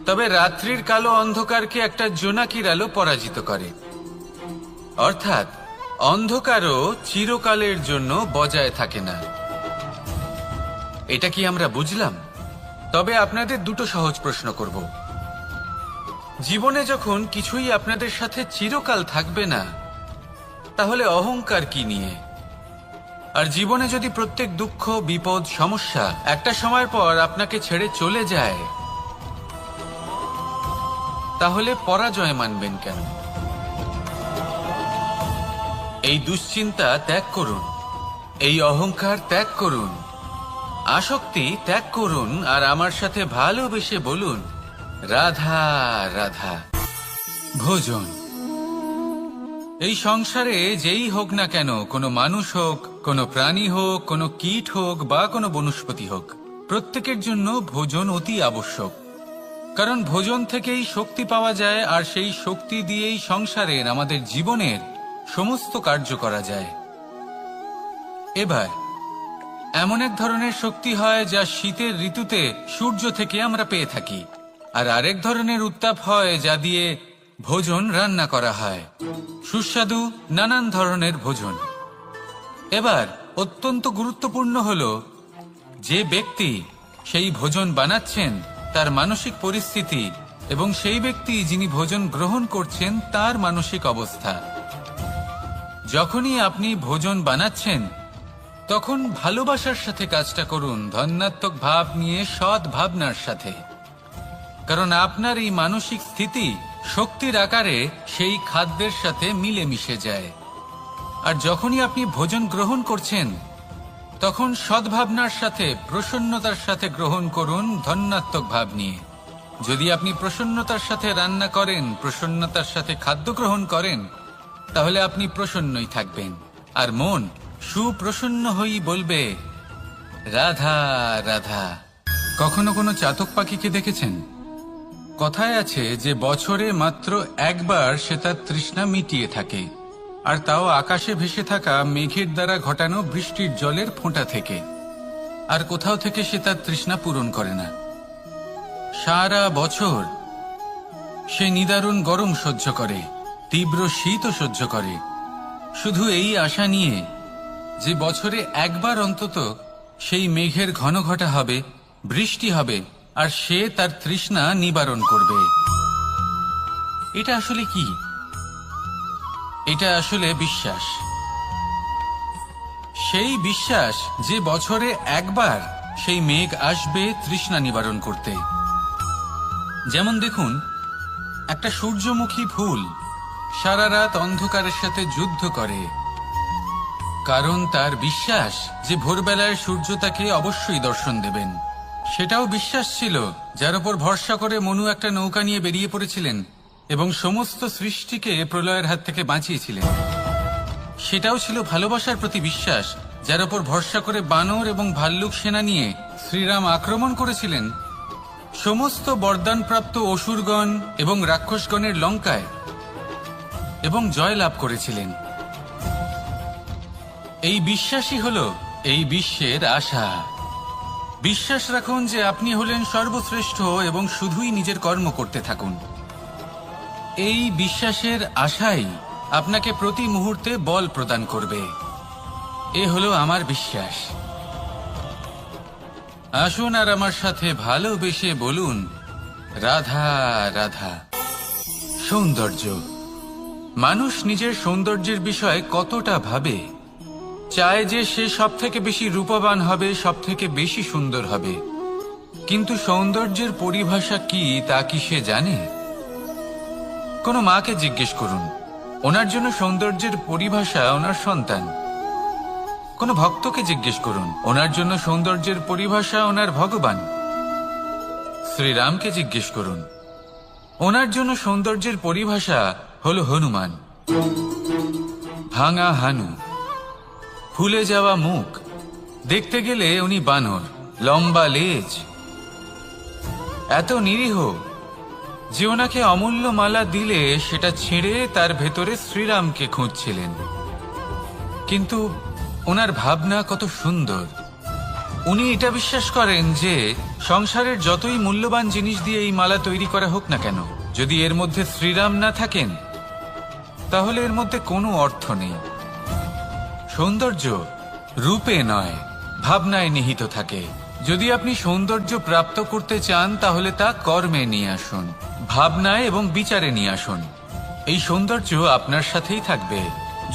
তবে রাত্রির কালো অন্ধকারকে একটা জোনাকির আলো পরাজিত করে। অর্থাৎ অন্ধকারও চিরকালের জন্য বজায় থাকে না। এটা কি আমরা বুঝলাম? তবে আপনাদের দুটো সহজ প্রশ্ন করব। জীবনে যখন কিছুই আপনাদের সাথে চিরকাল থাকবে না, তাহলে অহংকার কি নিয়ে? আর জীবনে যদি প্রত্যেক দুঃখ, বিপদ, সমস্যা একটা সময়ের পর আপনাকে ছেড়ে চলে যায়, তাহলে পরাজয় মানবেন কেন? এই দুশ্চিন্তা ত্যাগ করুন, এই অহংকার ত্যাগ করুন, আসক্তি ত্যাগ করুন আর আমার সাথে ভালোবেসে বলুন, রাধা রাধা। ভোজন। এই সংসারে যেই হোক না কেন, কোনো মানুষ হোক, কোনো প্রাণী হোক, কোনো কীট হোক বা কোনো বনস্পতি হোক, প্রত্যেকের জন্য ভোজন অতি আবশ্যক। কারণ ভোজন থেকেই শক্তি পাওয়া যায়, আর সেই শক্তি দিয়েই সংসারের, আমাদের জীবনের সমস্ত কার্য করা যায়। এবার এমন এক ধরনের শক্তি হয় যা শীতের ঋতুতে সূর্য থেকে আমরা পেয়ে থাকি, আর আরেক ধরনের উত্তাপ হয় যা দিয়ে ভোজন রান্না করা হয়, সুস্বাদু নানান ধরনের ভোজন। এবার অত্যন্ত গুরুত্বপূর্ণ হলো যে ব্যক্তি সেই ভোজন বানাচ্ছেন তার মানসিক পরিস্থিতি এবং সেই ব্যক্তি যিনি ভোজন গ্রহণ করছেন তার মানসিক অবস্থা। যখনই আপনি ভোজন বানাচ্ছেন তখন ভালোবাসার সাথে কাজটা করুন, ধন্যাত্মক ভাব নিয়ে, সৎ ভাবনার সাথে। কারণ আপনার এই মানসিক স্থিতি শক্তির আকারে সেই খাদ্যের সাথে মিলে মিশে যায়। আর যখনই আপনি ভোজন গ্রহণ করছেন তখন সদ্ভাবনার সাথে, প্রসন্নতার সাথে গ্রহণ করুন, ধন্যাত্মক ভাব নিয়ে। যদি আপনি প্রসন্নতার সাথে রান্না করেন, প্রসন্নতার সাথে খাদ্য গ্রহণ করেন, তাহলে আপনি প্রসন্নই থাকবেন, আর মন সুপ্রসন্ন হয়েই বলবে, রাধা রাধা। কখনো কোনো চাতক পাখিকে দেখেছেন? কথায় আছে যে বছরে মাত্র একবার সে তার তৃষ্ণা মিটিয়ে থাকে, আর তাও আকাশে ভেসে থাকা মেঘের দ্বারা ঘটানো বৃষ্টির জলের ফোঁটা থেকে। আর কোথাও থেকে সে তার তৃষ্ণা পূরণ করে না। সারা বছর সে নিদারুণ গরম সহ্য করে, তীব্র শীতও সহ্য করে, শুধু এই আশা নিয়ে যে বছরে একবার অন্তত সেই মেঘের ঘন ঘটা হবে, বৃষ্টি হবে, আর সে তার তৃষ্ণা নিবারণ করবে। এটা আসলে কি? এটা আসলে বিশ্বাস। সেই বিশ্বাস যে বছরে একবার সেই মেঘ আসবে তৃষ্ণা নিবারণ করতে। যেমন দেখুন, একটা সূর্যমুখী ফুল সারা রাত অন্ধকারের সাথে যুদ্ধ করে, কারণ তার বিশ্বাস যে ভোরবেলায় সূর্য তাকে অবশ্যই দর্শন দেবেন। সেটাও বিশ্বাস ছিল যার উপর ভরসা করে মনু একটা নৌকা নিয়ে বেরিয়ে পড়েছিলেন এবং সমস্ত সৃষ্টিকে প্রলয়ের হাত থেকে বাঁচিয়েছিলেন। সেটাও ছিল ভালোবাসার প্রতি বিশ্বাস যার উপর ভরসা করে বানর এবং ভাল্লুক সেনা নিয়ে শ্রীরাম আক্রমণ করেছিলেন সমস্ত বরদানপ্রাপ্ত অসুরগণ এবং রাক্ষসগণের লঙ্কায় এবং জয় লাভ করেছিলেন। এই বিশ্বাসই হল এই বিশ্বের আশা। বিশ্বাস রাখুন যে আপনি হলেন সর্বশ্রেষ্ঠ এবং শুধুই নিজের কর্ম করতে থাকুন। এই বিশ্বাসের আশাই আপনাকে প্রতি মুহূর্তে বল প্রদান করবে। এ হলো আমার বিশ্বাস। আসুন আর আমার সাথে ভালোবেসে বলুন, রাধা রাধা। সৌন্দর্য। মানুষ নিজের সৌন্দর্যের বিষয়ে কতটা ভাবে, চায় যে সে সব থেকে বেশি রূপবান হবে, সব থেকে বেশি সুন্দর হবে। কিন্তু সৌন্দর্যের পরিভাষা কি তা কি সে জানে? কোনো মাকে জিজ্ঞেস করুন, ওনার জন্য সৌন্দর্যের পরিভাষা ওনার সন্তান। কোনো ভক্তকে জিজ্ঞেস করুন, ওনার জন্য সৌন্দর্যের পরিভাষা ওনার ভগবান। শ্রীরামকে জিজ্ঞেস করুন, ওনার জন্য সৌন্দর্যের পরিভাষা হলো হনুমান। ভাঙা হানু, ফুলে যাওয়া মুখ, দেখতে গেলে উনি বানর, লম্বা লেজ, এত নিরীহ যে ওনাকে অমূল্য মালা দিলে সেটা ছেড়ে তার ভেতরে শ্রীরামকে খুঁজছিলেন। কিন্তু ওনার ভাবনা কত সুন্দর। উনি এটা বিশ্বাস করেন যে সংসারের যতই মূল্যবান জিনিস দিয়ে এই মালা তৈরি করা হোক না কেন, যদি এর মধ্যে শ্রীরাম না থাকেন তাহলে এর মধ্যে কোনো অর্থ নেই। সৌন্দর্য রূপে নয়, ভাবনায় নিহিত থাকে। যদি আপনি সৌন্দর্য প্রাপ্ত করতে চান তাহলে তা কর্মে নিয়ে আসুন, ভাবনায় এবং বিচারে নিয়ে আসুন। এই সৌন্দর্য আপনার সাথেই থাকবে।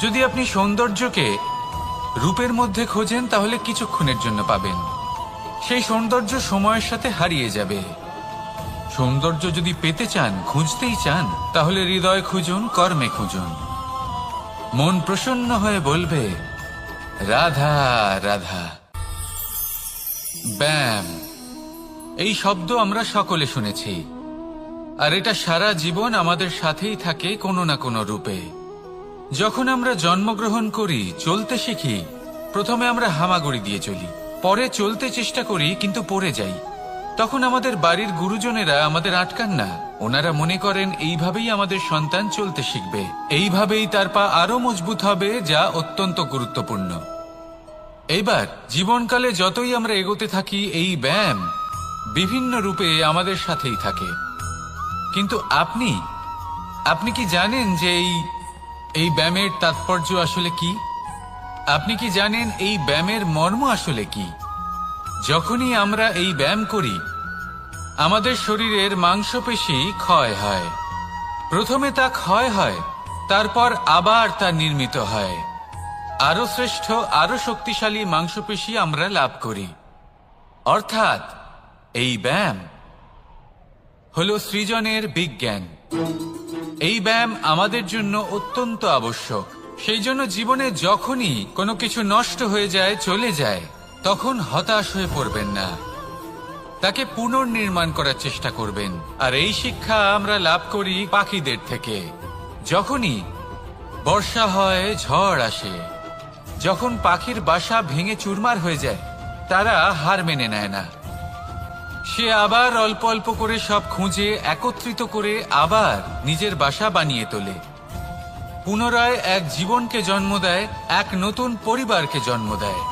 যদি আপনি সৌন্দর্যকে রূপের মধ্যে খোঁজেন তাহলে কিছুক্ষণের জন্য পাবেন, সেই সৌন্দর্য সময়ের সাথে হারিয়ে যাবে। সৌন্দর্য যদি পেতে চান, খুঁজতেই চান, তাহলে হৃদয় খুঁজুন, কর্মে খুঁজুন। মন প্রসন্ন হয়ে বলবে, রাধা রাধা। ব্যায়াম, এই শব্দ আমরা সকলে শুনেছি, আর এটা সারা জীবন আমাদের সাথেই থাকে কোনো না কোনো রূপে। যখন আমরা জন্মগ্রহণ করি, চলতে শিখি, প্রথমে আমরা হামাগুড়ি দিয়ে চলি, পরে চলতে চেষ্টা করি কিন্তু পড়ে যাই। তখন আমাদের বাড়ির গুরুজনেরা আমাদের আটকান না। ওনারা মনে করেন এইভাবেই আমাদের সন্তান চলতে শিখবে, এইভাবেই তার পা আরো মজবুত হবে, যা অত্যন্ত গুরুত্বপূর্ণ। এইবার জীবনকালে যতই আমরা এগোতে থাকি, এই ব্যায়াম বিভিন্ন রূপে আমাদের সাথেই থাকে। কিন্তু আপনি কি জানেন যে এই ব্যায়ামের তাৎপর্য আসলে কি? আপনি কি জানেন এই ব্যায়ামের মর্ম আসলে কি? যখনই আমরা এই ব্যায়াম করি, আমাদের শরীরের মাংসপেশি ক্ষয় হয়। প্রথমে তা ক্ষয় হয়, তারপর আবার তা নির্মিত হয়। আরো শ্রেষ্ঠ, আরো শক্তিশালী মাংসপেশি আমরা লাভ করি। অর্থাৎ এই ব্যায়াম হলো সৃজনের বিজ্ঞান। এই ব্যায়াম আমাদের জন্য অত্যন্ত আবশ্যক। সেই জন্য জীবনে যখনই কোনো কিছু নষ্ট হয়ে যায়, চলে যায়, তখন হতাশ হয়ে পড়বেন না, তাকে পুনর্নির্মাণ করার চেষ্টা করবেন। আর এই শিক্ষা আমরা লাভ করি পাখিদের থেকে। যখনই বর্ষা হয়, ঝড় আসে, যখন পাখির বাসা ভেঙে চুরমার হয়ে যায়, তারা হার মেনে নেয় না। সে আবার অল্প অল্প করে সব খুঁজে একত্রিত করে আবার নিজের বাসা বানিয়ে তোলে। পুনরায় এক জীবনকে জন্ম দেয়, এক নতুন পরিবারকে জন্ম দেয়।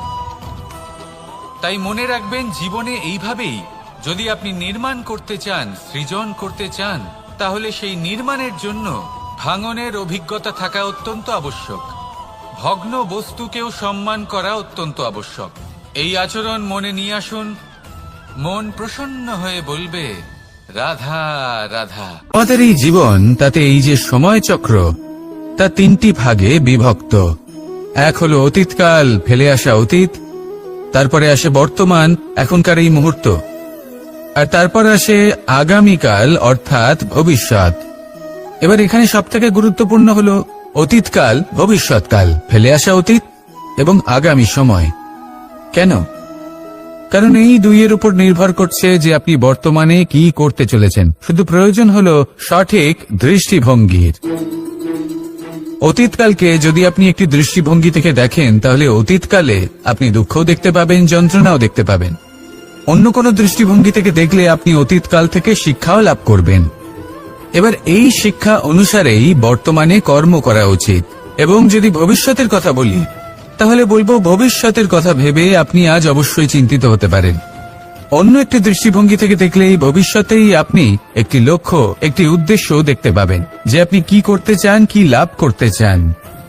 তাই মনে রাখবেন, জীবনে এইভাবেই যদি আপনি নির্মাণ করতে চান, সৃজন করতে চান, তাহলে সেই নির্মাণের জন্য ভাঙনের অভিজ্ঞতা থাকা অত্যন্ত আবশ্যক। ভগ্ন বস্তুকেও সম্মান করা অত্যন্ত আবশ্যক। এই আচরণ মনে নিয়ে আসুন, মন প্রসন্ন হয়ে বলবে রাধা রাধা। আমাদের এই জীবন, তাতে এই যে সময় চক্র, তা তিনটি ভাগে বিভক্ত। এক হলো অতীতকাল, ফেলে আসা অতীত, তারপরে আসে বর্তমান, এখনকার এই মুহূর্ত, আর তারপর আসে আগামীকাল অর্থাৎ ভবিষ্যৎ। এবার এখানে সবথেকে গুরুত্বপূর্ণ হলো অতীতকাল, ভবিষ্যৎকাল, ফেলে আসা অতীত এবং আগামী সময়। কেন? কারণ এই দুইয়ের উপর নির্ভর করছে যে আপনি বর্তমানে কি করতে চলেছেন। শুধু প্রয়োজন হলো সঠিক দৃষ্টিভঙ্গির। অতীতকালকে যদি আপনি একটি দৃষ্টিভঙ্গি থেকে দেখেন, তাহলে অতীতকালে আপনি দুঃখও দেখতে পাবেন, যন্ত্রণাও দেখতে পাবেন। অন্য কোনো দৃষ্টিভঙ্গি থেকে দেখলে আপনি অতীতকাল থেকে শিক্ষাও লাভ করবেন। এবার এই শিক্ষা অনুসারেই বর্তমানে কর্ম করা উচিত। এবং যদি ভবিষ্যতের কথা বলি, তাহলে বলবো ভবিষ্যতের কথা ভেবে আপনি আজ অবশ্যই চিন্তিত হতে পারেন। অন্য একটি দৃষ্টিভঙ্গি থেকে দেখলে এই ভবিষ্যতেই আপনি একটি লক্ষ্য, একটি উদ্দেশ্য দেখতে পাবেন, যে আপনি কি করতে চান, কি লাভ করতে চান।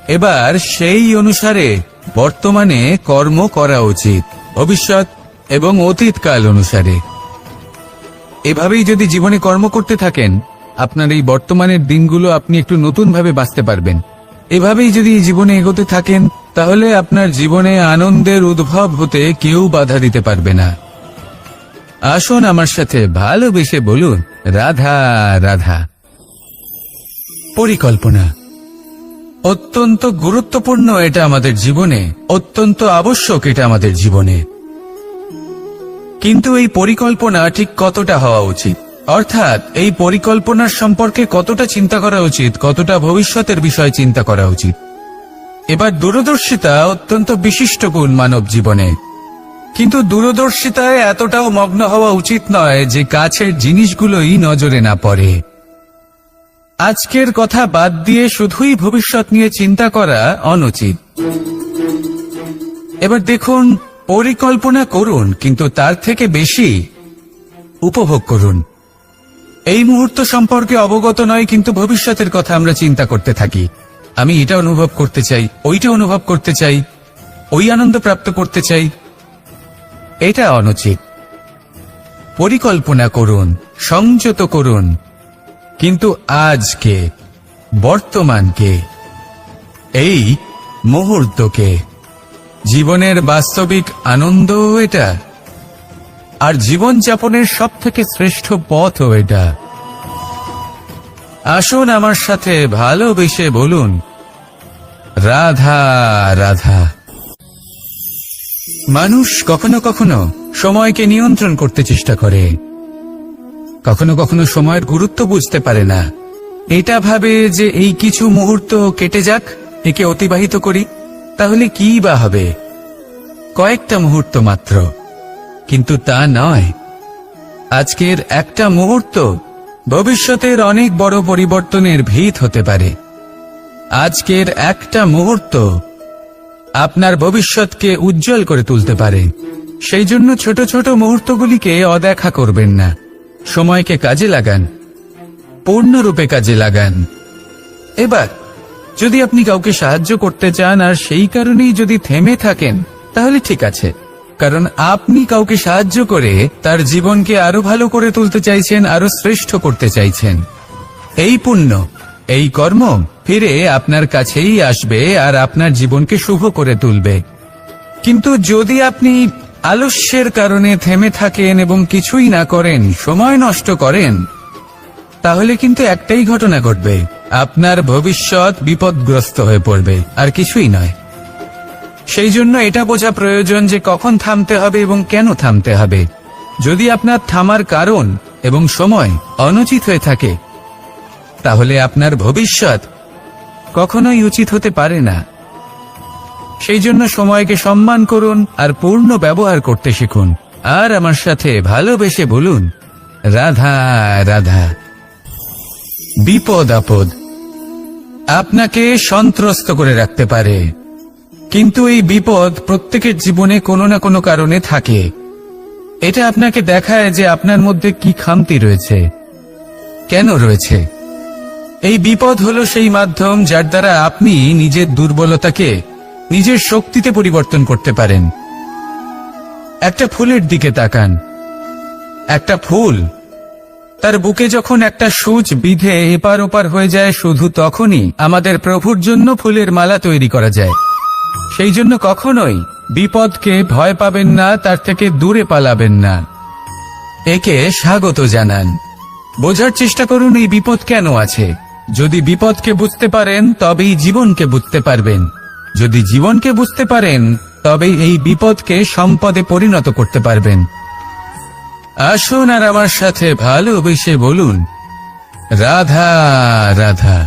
এবার সেই অনুসারে বর্তমানে কর্ম করা উচিত, ভবিষ্যৎ এবং অতীতকাল অনুসারে। এভাবেই যদি জীবনে কর্ম করতে থাকেন, আপনার এই বর্তমানের দিনগুলো আপনি একটু নতুনভাবে বাঁচতে পারবেন। এভাবেই যদি জীবনে এগোতে থাকেন, তাহলে আপনার জীবনে আনন্দের উদ্ভব হতে কেউ বাধা দিতে পারবে না। আসুন আমার সাথে ভালোবেসে বলুন রাধা রাধা। পরিকল্পনা অত্যন্ত গুরুত্বপূর্ণ, এটা আমাদের জীবনে অত্যন্ত আবশ্যক, এটা আমাদের জীবনে। কিন্তু এই পরিকল্পনা ঠিক কতটা হওয়া উচিত, অর্থাৎ এই পরিকল্পনার সম্পর্কে কতটা চিন্তা করা উচিত, কতটা ভবিষ্যতের বিষয় চিন্তা করা উচিত। এবার দূরদর্শিতা অত্যন্ত বিশিষ্ট গুণ মানব জীবনে, কিন্তু দূরদর্শিতায় এতটাও মগ্ন হওয়া উচিত নয় যে কাছের জিনিসগুলোই নজরে না পড়ে। আজকের কথা বাদ দিয়ে শুধুই ভবিষ্যৎ নিয়ে চিন্তা করা অনুচিত। এবার দেখুন, পরিকল্পনা করুন, কিন্তু তার থেকে বেশি উপভোগ করুন। এই মুহূর্ত সম্পর্কে অবগত নয়, কিন্তু ভবিষ্যতের কথা আমরা চিন্তা করতে থাকি। আমি এটা অনুভব করতে চাই, ওইটা অনুভব করতে চাই, ওই আনন্দ প্রাপ্ত করতে চাই। এটা অনুচিত। পরিকল্পনা করুন, সংযত করুন, কিন্তু আজকে, বর্তমানকে, এই মুহূর্তকে। জীবনের বাস্তবিক আনন্দ এটা, আর জীবনযাপনের সবথেকে শ্রেষ্ঠ পথও এটা। আসুন আমার সাথে ভালোবেসে বলুন রাধা রাধা। মানুষ কখনো কখনো সময়কে নিয়ন্ত্রণ করতে চেষ্টা করে, কখনো কখনো সময়ের গুরুত্ব বুঝতে পারে না। এটা ভাবে যে এই কিছু মুহূর্ত কেটে যাক, একে অতিবাহিত করি, তাহলে কি বা হবে, কয়েকটা মুহূর্ত মাত্র। কিন্তু তা নয়। আজকের একটা মুহূর্ত ভবিষ্যতের অনেক বড় পরিবর্তনের ভিত হতে পারে। আজকের একটা মুহূর্ত আপনার ভবিষ্যৎকে উজ্জ্বল করে তুলতে পারে। সেই জন্য ছোট ছোট মুহূর্তগুলিকে অদেখা করবেন না। সময়কে কাজে লাগান, পূর্ণরূপে কাজে লাগান। এবার যদি আপনি কাউকে সাহায্য করতে চান আর সেই কারণেই যদি থেমে থাকেন, তাহলে ঠিক আছে, কারণ আপনি কাউকে সাহায্য করে তার জীবনকে আরো ভালো করে তুলতে চাইছেন, আরো শ্রেষ্ঠ করতে চাইছেন। এই পুণ্য, এই কর্ম ফিরে আপনার কাছেই আসবে আর আপনার জীবনকে শুভ করে তুলবে। কিন্তু যদি আপনি আলস্যের কারণে থেমে থাকেন এবং কিছুই না করেন, সময় নষ্ট করেন, তাহলে কিন্তু একটাই ঘটনা ঘটবে, আপনার ভবিষ্যৎ বিপদগ্রস্ত হয়ে পড়বে, আর কিছুই নয়। সেই জন্য এটা বোঝা প্রয়োজন যে কখন থামতে হবে এবং কেন থামতে হবে। যদি আপনার থামার কারণ এবং সময় অনুচিত হয়ে থাকে, তাহলে আপনার ভবিষ্যৎ কখনোই উচিত হতে পারে না। সেই জন্য সময়কে সম্মান করুন আর পূর্ণ ব্যবহার করতে শিখুন। আর আমার সাথে ভালোবেসে বলুন রাধা রাধা। বিপদ আপদ আপনাকে সন্ত্রস্ত করে রাখতে পারে, কিন্তু এই বিপদ প্রত্যেকের জীবনে কোনো না কোনো কারণে থাকে। এটা আপনাকে দেখায় যে আপনার মধ্যে কি খামতি রয়েছে, কেন রয়েছে। এই বিপদ হলো সেই মাধ্যম যার দ্বারা আপনি নিজের দুর্বলতাকে নিজের শক্তিতে পরিবর্তন করতে পারেন। একটা ফুলের দিকে তাকান। একটা ফুল তার বুকে যখন একটা সূচ বিঁধে এপার ওপার হয়ে যায়, শুধু তখনই আমাদের প্রভুর জন্য ফুলের মালা তৈরি করা যায়। সেই জন্য কখনোই বিপদকে ভয় পাবেন না, তার থেকে দূরে পালাবেন না, একে স্বাগত জানান। বোঝার চেষ্টা করুন এই বিপদ কেন আছে। যদি বিপদকে বুঝতে পারেন তবেই জীবনকে বুঝতে পারবেন। যদি জীবনকে বুঝতে পারেন তবেই এই বিপদকে সম্পদে পরিণত করতে পারবেন। আসুন আর আমার সাথে ভালোবেসে বলুন, রাধা রাধা।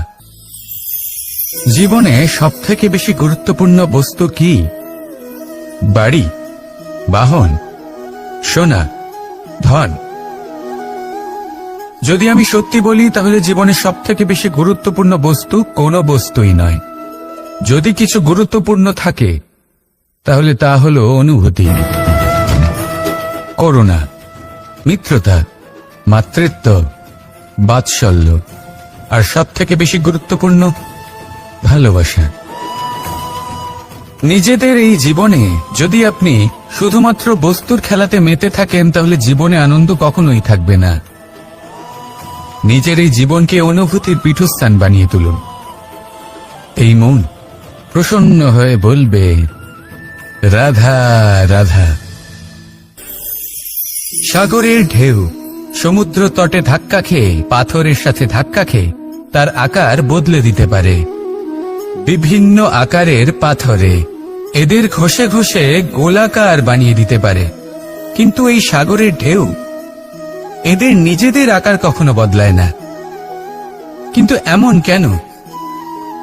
জীবনে সবথেকে বেশি গুরুত্বপূর্ণ বস্তু কি? বাড়ি, বাহন, সোনা, ধন। যদি আমি সত্যি বলি তাহলে জীবনে সবথেকে বেশি গুরুত্বপূর্ণ বস্তু কোনো বস্তুই নয়। যদি কিছু গুরুত্বপূর্ণ থাকে তাহলে তা হলো অনুভূতি, করুণা, মিত্রতা, মাতৃত্ব, বাৎসল্য, আর সবথেকে বেশি গুরুত্বপূর্ণ ভালোবাসা। নিজেদের এই জীবনে যদি আপনি শুধুমাত্র বস্তুর খেলাতে মেতে থাকেন তাহলে জীবনে আনন্দ কখনোই থাকবে না। নিজের এই জীবনকে অনুভূতির পীঠস্থান বানিয়ে তুলুন। এই মন প্রসন্ন হয়ে বলবে, রাধা রাধা। সাগরের ঢেউ সমুদ্র তটে ধাক্কা খেয়ে, পাথরের সাথে ধাক্কা খেয়ে তার আকার বদলে দিতে পারে। বিভিন্ন আকারের পাথরে এদের ঘষে ঘষে গোলাকার বানিয়ে দিতে পারে, কিন্তু এই সাগরের ঢেউ এদের নিজেদের আকার কখনো বদলায় না। কিন্তু এমন কেন?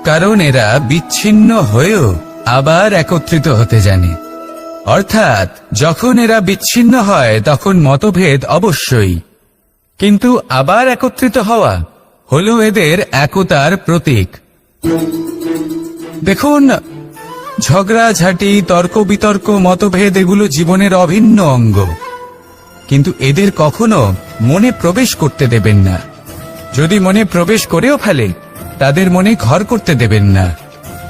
কারণ এরা বিচ্ছিন্ন হয়েও আবার একত্রিত হতে জানে। অর্থাৎ যখন এরা বিচ্ছিন্ন হয় তখন মতভেদ অবশ্যই, কিন্তু আবার একত্রিত হওয়া হলো এদের একতার প্রতীক। দেখুন, ঝগড়াঝাঁটি, তর্ক বিতর্ক, মতভেদ এগুলো জীবনের অভিন্ন অঙ্গ, কিন্তু এদের কখনো মনে প্রবেশ করতে দেবেন না। যদি মনে প্রবেশ করেও ফেলে তাদের মনে ঘর করতে দেবেন না,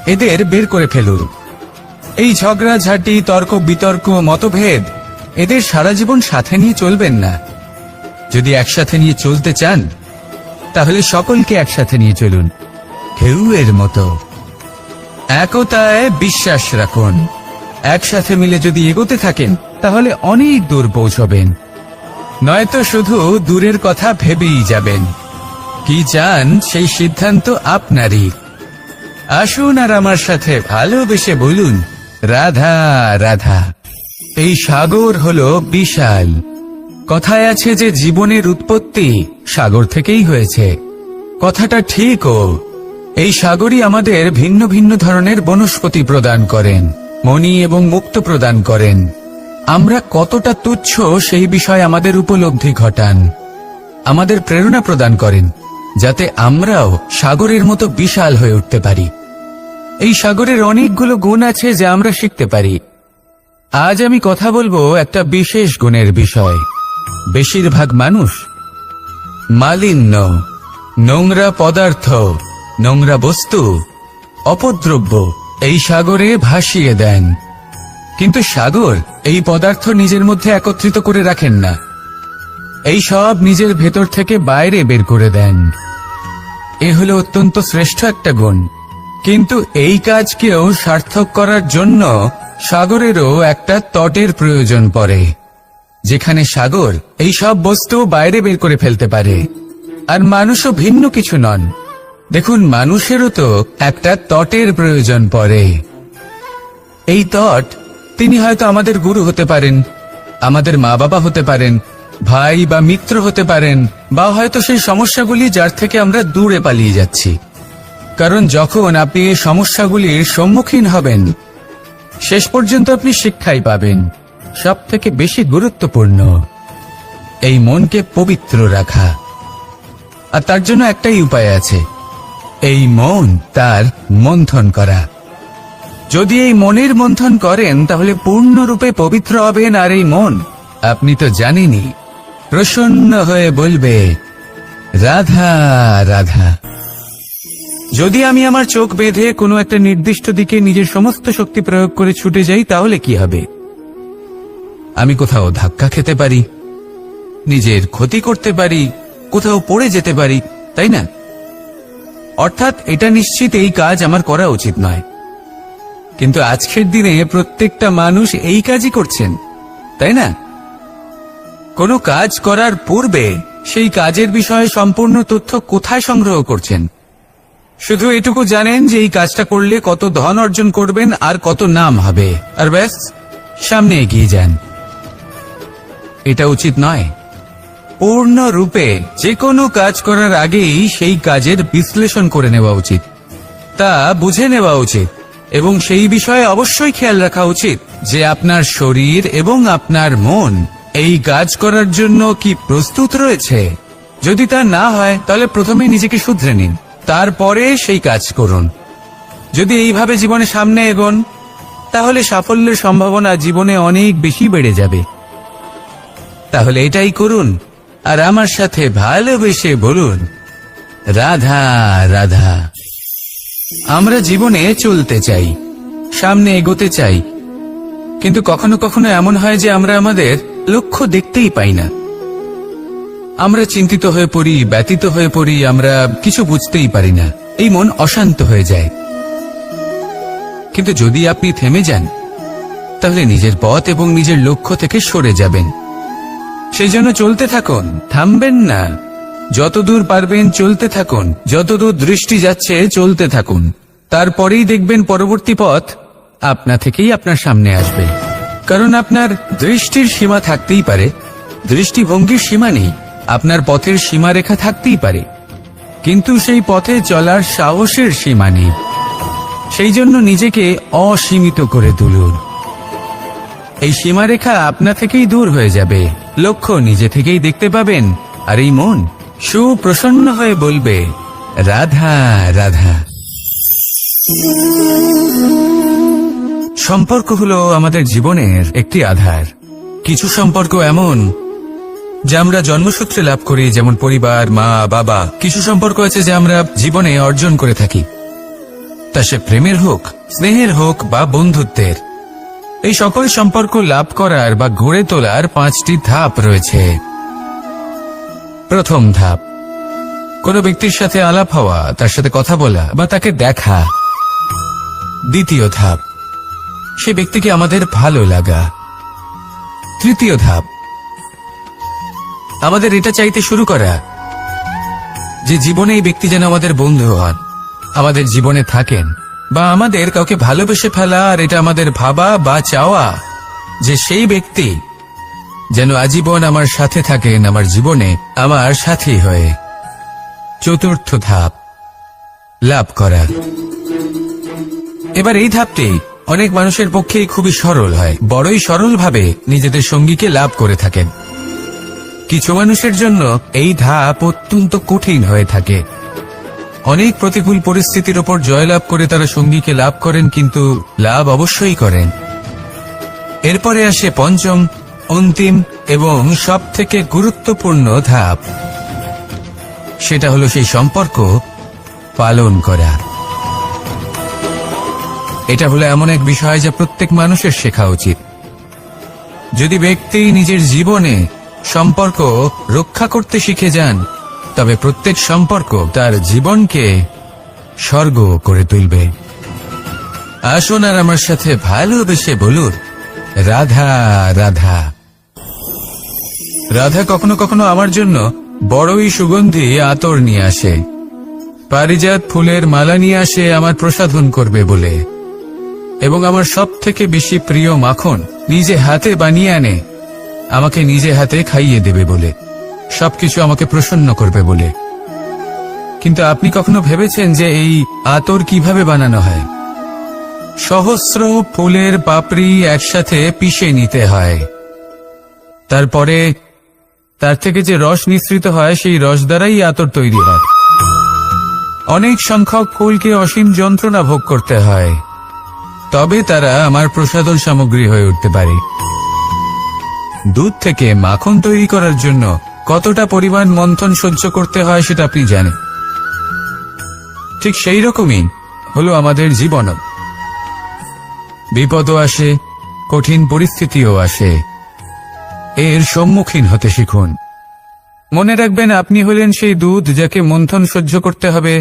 এদের বের করে ফেলুন। এই ঝগড়াঝাঁটি, তর্ক বিতর্ক, মতভেদ এদের সারা জীবন সাথে নিয়ে চলবেন না। যদি একসাথে নিয়ে চলতে চান তাহলে সকলকে একসাথে নিয়ে চলুন, ঢেউয়ের মতো। একতায় বিশ্বাস রাখুন। একসাথে মিলে যদি এগোতে থাকেন তাহলে অনেক দূর পৌঁছবেন, নয়তো শুধু দূরের কথা ভেবেই যাবেন। কি চান সেই সিদ্ধান্ত আপনারই। আসুন আর আমার সাথে ভালোবেসে বলুন, রাধা রাধা। এই সাগর হলো বিশাল। কথায় আছে যে জীবনের উৎপত্তি সাগর থেকেই হয়েছে। কথাটা ঠিকও। এই সাগরই আমাদের ভিন্ন ভিন্ন ধরনের বনস্পতি প্রদান করেন, মণি এবং মুক্ত প্রদান করেন। আমরা কতটা তুচ্ছ সেই বিষয়ে আমাদের উপলব্ধি ঘটান, আমাদের প্রেরণা প্রদান করেন, যাতে আমরাও সাগরের মতো বিশাল হয়ে উঠতে পারি। এই সাগরের অনেকগুলো গুণ আছে যা আমরা শিখতে পারি। আজ আমি কথা বলবো একটা বিশেষ গুণের বিষয়। বেশিরভাগ মানুষ মালিন্য, নোংরা পদার্থ, নোংরা বস্তু, অপদ্রব্য এই সাগরে ভাসিয়ে দেন, কিন্তু সাগর এই পদার্থ নিজের মধ্যে একত্রিত করে রাখেন না। এই সব নিজের ভেতর থেকে বাইরে বের করে দেন। এ হলো অত্যন্ত শ্রেষ্ঠ একটা গুণ। কিন্তু এই কাজকেও সার্থক করার জন্য সাগরেরও একটা তটের প্রয়োজন পড়ে, যেখানে সাগর এই সব বস্তু বাইরে বের করে ফেলতে পারে। আর মানুষও ভিন্ন কিছু নন। দেখুন, মানুষেরও তো একটা তটের প্রয়োজন পড়ে। এই তট, তিনি হয়তো আমাদের গুরু হতে পারেন, আমাদের মা বাবা হতে পারেন, ভাই বা মিত্র হতে পারেন, বা হয়তো সেই সমস্যাগুলি যার থেকে আমরা দূরে পালিয়ে যাচ্ছি। কারণ যখন আপনি এই সমস্যাগুলির সম্মুখীন হবেন, শেষ পর্যন্ত আপনি শিক্ষাই পাবেন। সব থেকে বেশি গুরুত্বপূর্ণ এই মনকে পবিত্র রাখা। আর তার জন্য একটাই উপায় আছে, এই মন তার মন্থন করা। যদি এই মনের মন্থন করেন তাহলে পূর্ণরূপে পবিত্র হবেন। আর এই মন, আপনি তো জানেনই, প্রসন্ন হয়ে বলবে রাধা রাধা। যদি আমি আমার চোখ বেঁধে কোনো একটা নির্দিষ্ট দিকে নিজের সমস্ত শক্তি প্রয়োগ করে ছুটে যাই, তাহলে কি হবে? আমি কোথাও ধাক্কা খেতে পারি, নিজের ক্ষতি করতে পারি, কোথাও পড়ে যেতে পারি, তাই না? অর্থাৎ এটা নিশ্চিত এই কাজ আমার করা উচিত নয়। কিন্তু আজকের দিনে প্রত্যেকটা মানুষ এই কাজই করছেন, তাই না? কোনো কাজ করার পূর্বে সেই কাজের বিষয়ে সম্পূর্ণ তথ্য কোথায় সংগ্রহ করছেন? শুধু এটুকু জানেন যে এই কাজটা করলে কত ধন অর্জন করবেন আর কত নাম হবে, আর ব্যাস সামনে এগিয়ে যান। এটা উচিত নয়। পূর্ণরূপে যে কোনো কাজ করার আগেই সেই কাজের বিশ্লেষণ করে নেওয়া উচিত, তা বুঝে নেওয়া উচিত, এবং সেই বিষয়ে অবশ্যই খেয়াল রাখা উচিত যে আপনার শরীর এবং আপনার মন এই কাজ করার জন্য কি প্রস্তুত রয়েছে। যদি তা না হয় তাহলে প্রথমে নিজেকে শুধরে নিন, তারপরে সেই কাজ করুন। যদি এইভাবে জীবনে সামনে এগোন তাহলে সাফল্যের সম্ভাবনা জীবনে অনেক বেশি বেড়ে যাবে। তাহলে এটাই করুন আর আমার সাথে ভালোবেসে বলুন রাধা রাধা। আমরা জীবনে চলতে চাই, সামনে এগোতে চাই, কিন্তু কখনো কখনো এমন হয় যে আমরা আমাদের লক্ষ্য দেখতেই পাই না। আমরা চিন্তিত হয়ে পড়ি, ব্যতীত হয়ে পড়ি, আমরা কিছু বুঝতেই পারি না। এই মন অশান্ত হয়ে যায়। কিন্তু যদি আপনি থেমে যান তাহলে নিজের পথ এবং নিজের লক্ষ্য থেকে সরে যাবেন। সেই জন্য চলতে থাকুন, থামবেন না। যতদূর পারবেন চলতে থাকুন, যতদূর দৃষ্টি যাচ্ছে চলতে থাকুন। তারপরেই দেখবেন পরবর্তী পথ আপনা থেকেই আপনার সামনে আসবে। কারণ আপনার দৃষ্টির সীমা থাকতেই পারে, দৃষ্টিভঙ্গির সীমা নেই। আপনার পথের সীমারেখা থাকতেই পারে, কিন্তু সেই পথে চলার সাহসের সীমা নেই। সেই জন্য নিজেকে অসীমিত করে তুলুন। এই সীমারেখা আপনা থেকেই দূর হয়ে যাবে, লক্ষ্য নিজে থেকেই দেখতে পাবেন, আর এই মন সুপ্রসন্ন হয়ে বলবে রাধা রাধা। সম্পর্ক হলো আমাদের জীবনের একটি আধার। কিছু সম্পর্ক এমন যা আমরা জন্মসূত্রে লাভ করি, যেমন পরিবার, মা, বাবা। কিছু সম্পর্ক আছে যা আমরা জীবনে অর্জন করে থাকি, তা সে প্রেমের হোক, স্নেহের হোক বা বন্ধুত্বের। এই সকল সম্পর্ক লাভ করার বা গড়ে তোলার 5টি ধাপ রয়েছে। প্রথম ধাপ, কোনো ব্যক্তির সাথে আলাপ হওয়া, তার সাথে কথা বলা বা তাকে দেখা। দ্বিতীয় ধাপ, সে ব্যক্তিকে আমাদের ভালো লাগা। তৃতীয় ধাপ, আমাদের এটা চাইতে শুরু করা যে জীবনে এই ব্যক্তি যেন আমাদের বন্ধু হন, আমাদের জীবনে থাকেন, বা আমাদের কাউকে ভালোবেসে ফেলা। আর এটা আমাদের ভাবা বা চাওয়া যে সেই ব্যক্তি যেন আজীবন আমার সাথে থাকেন, আমার জীবনে আমার সাথী হয়ে। চতুর্থ ধাপ, লাভ করা। এবার এই ধাপটি অনেক মানুষের পক্ষেই খুবই সরল হয়, বড়ই সরলভাবে নিজেদের সঙ্গীকে লাভ করে থাকেন। কিছু মানুষের জন্য এই ধাপ অত্যন্ত কঠিন হয়ে থাকে। অনেক প্রতিকূল পরিস্থিতির ওপর জয়লাভ করে তারা সঙ্গীকে লাভ করেন, কিন্তু লাভ অবশ্যই করেন। এরপরে আসে পঞ্চম, অন্তিম এবং সবথেকে গুরুত্বপূর্ণ ধাপ। সেটা হলো সেই সম্পর্ক পালন করা। এটা হলো এমন এক বিষয় যা প্রত্যেক মানুষের শেখা উচিত। যদি ব্যক্তি নিজের জীবনে সম্পর্ক রক্ষা করতে শিখে যান, তবে প্রত্যেক সম্পর্ক তার জীবনকে স্বর্গ করে তুলবে। আসুন আর আমার সাথে ভালোবেসে বলুন রাধা রাধা। রাধা কখনো কখনো আমার জন্য বড়ই সুগন্ধি আতর নিয়ে আসে, পারিজাত ফুলের মালা নিয়ে আসে আমার প্রসাধন করবে বলে, এবং আমার সব থেকে বেশি প্রিয় মাখন নিজে হাতে বানিয়ে আনে আমাকে নিজে হাতে খাইয়ে দেবে বলে, সবকিছু আমাকে প্রসন্ন করবে বলে। কিন্তু আপনি কখনো ভেবেছেন যে এই আতর কিভাবে বানানো হয়? সহস্র ফুলের পাপড়ি একসাথে পিষে নিতে হয়, তারপরে তার থেকে যে রস নিঃসৃত হয় সেই রস দ্বারাই আতর তৈরি হয়। অনেক সংখ্যক ফুলকে অসীম যন্ত্রণা ভোগ করতে হয়, তবে তারা আমার প্রসাধন সামগ্রী হয়ে উঠতে পারে। দুধ থেকে মাখন তৈরি করার জন্য কতটা পরিমাণ মন্থন সহ্য করতে হয় সেটা আপনি জানেন। ঠিক সেই রকমই হলো আমাদের জীবনও। বিপদও আসে, কঠিন পরিস্থিতিও আসে, এর সম্মুখীন হতে শিখুন। মনে রাখবেন, আপনি হলেন সেই দুধ যাকে মন্থন সহ্য করতে হবে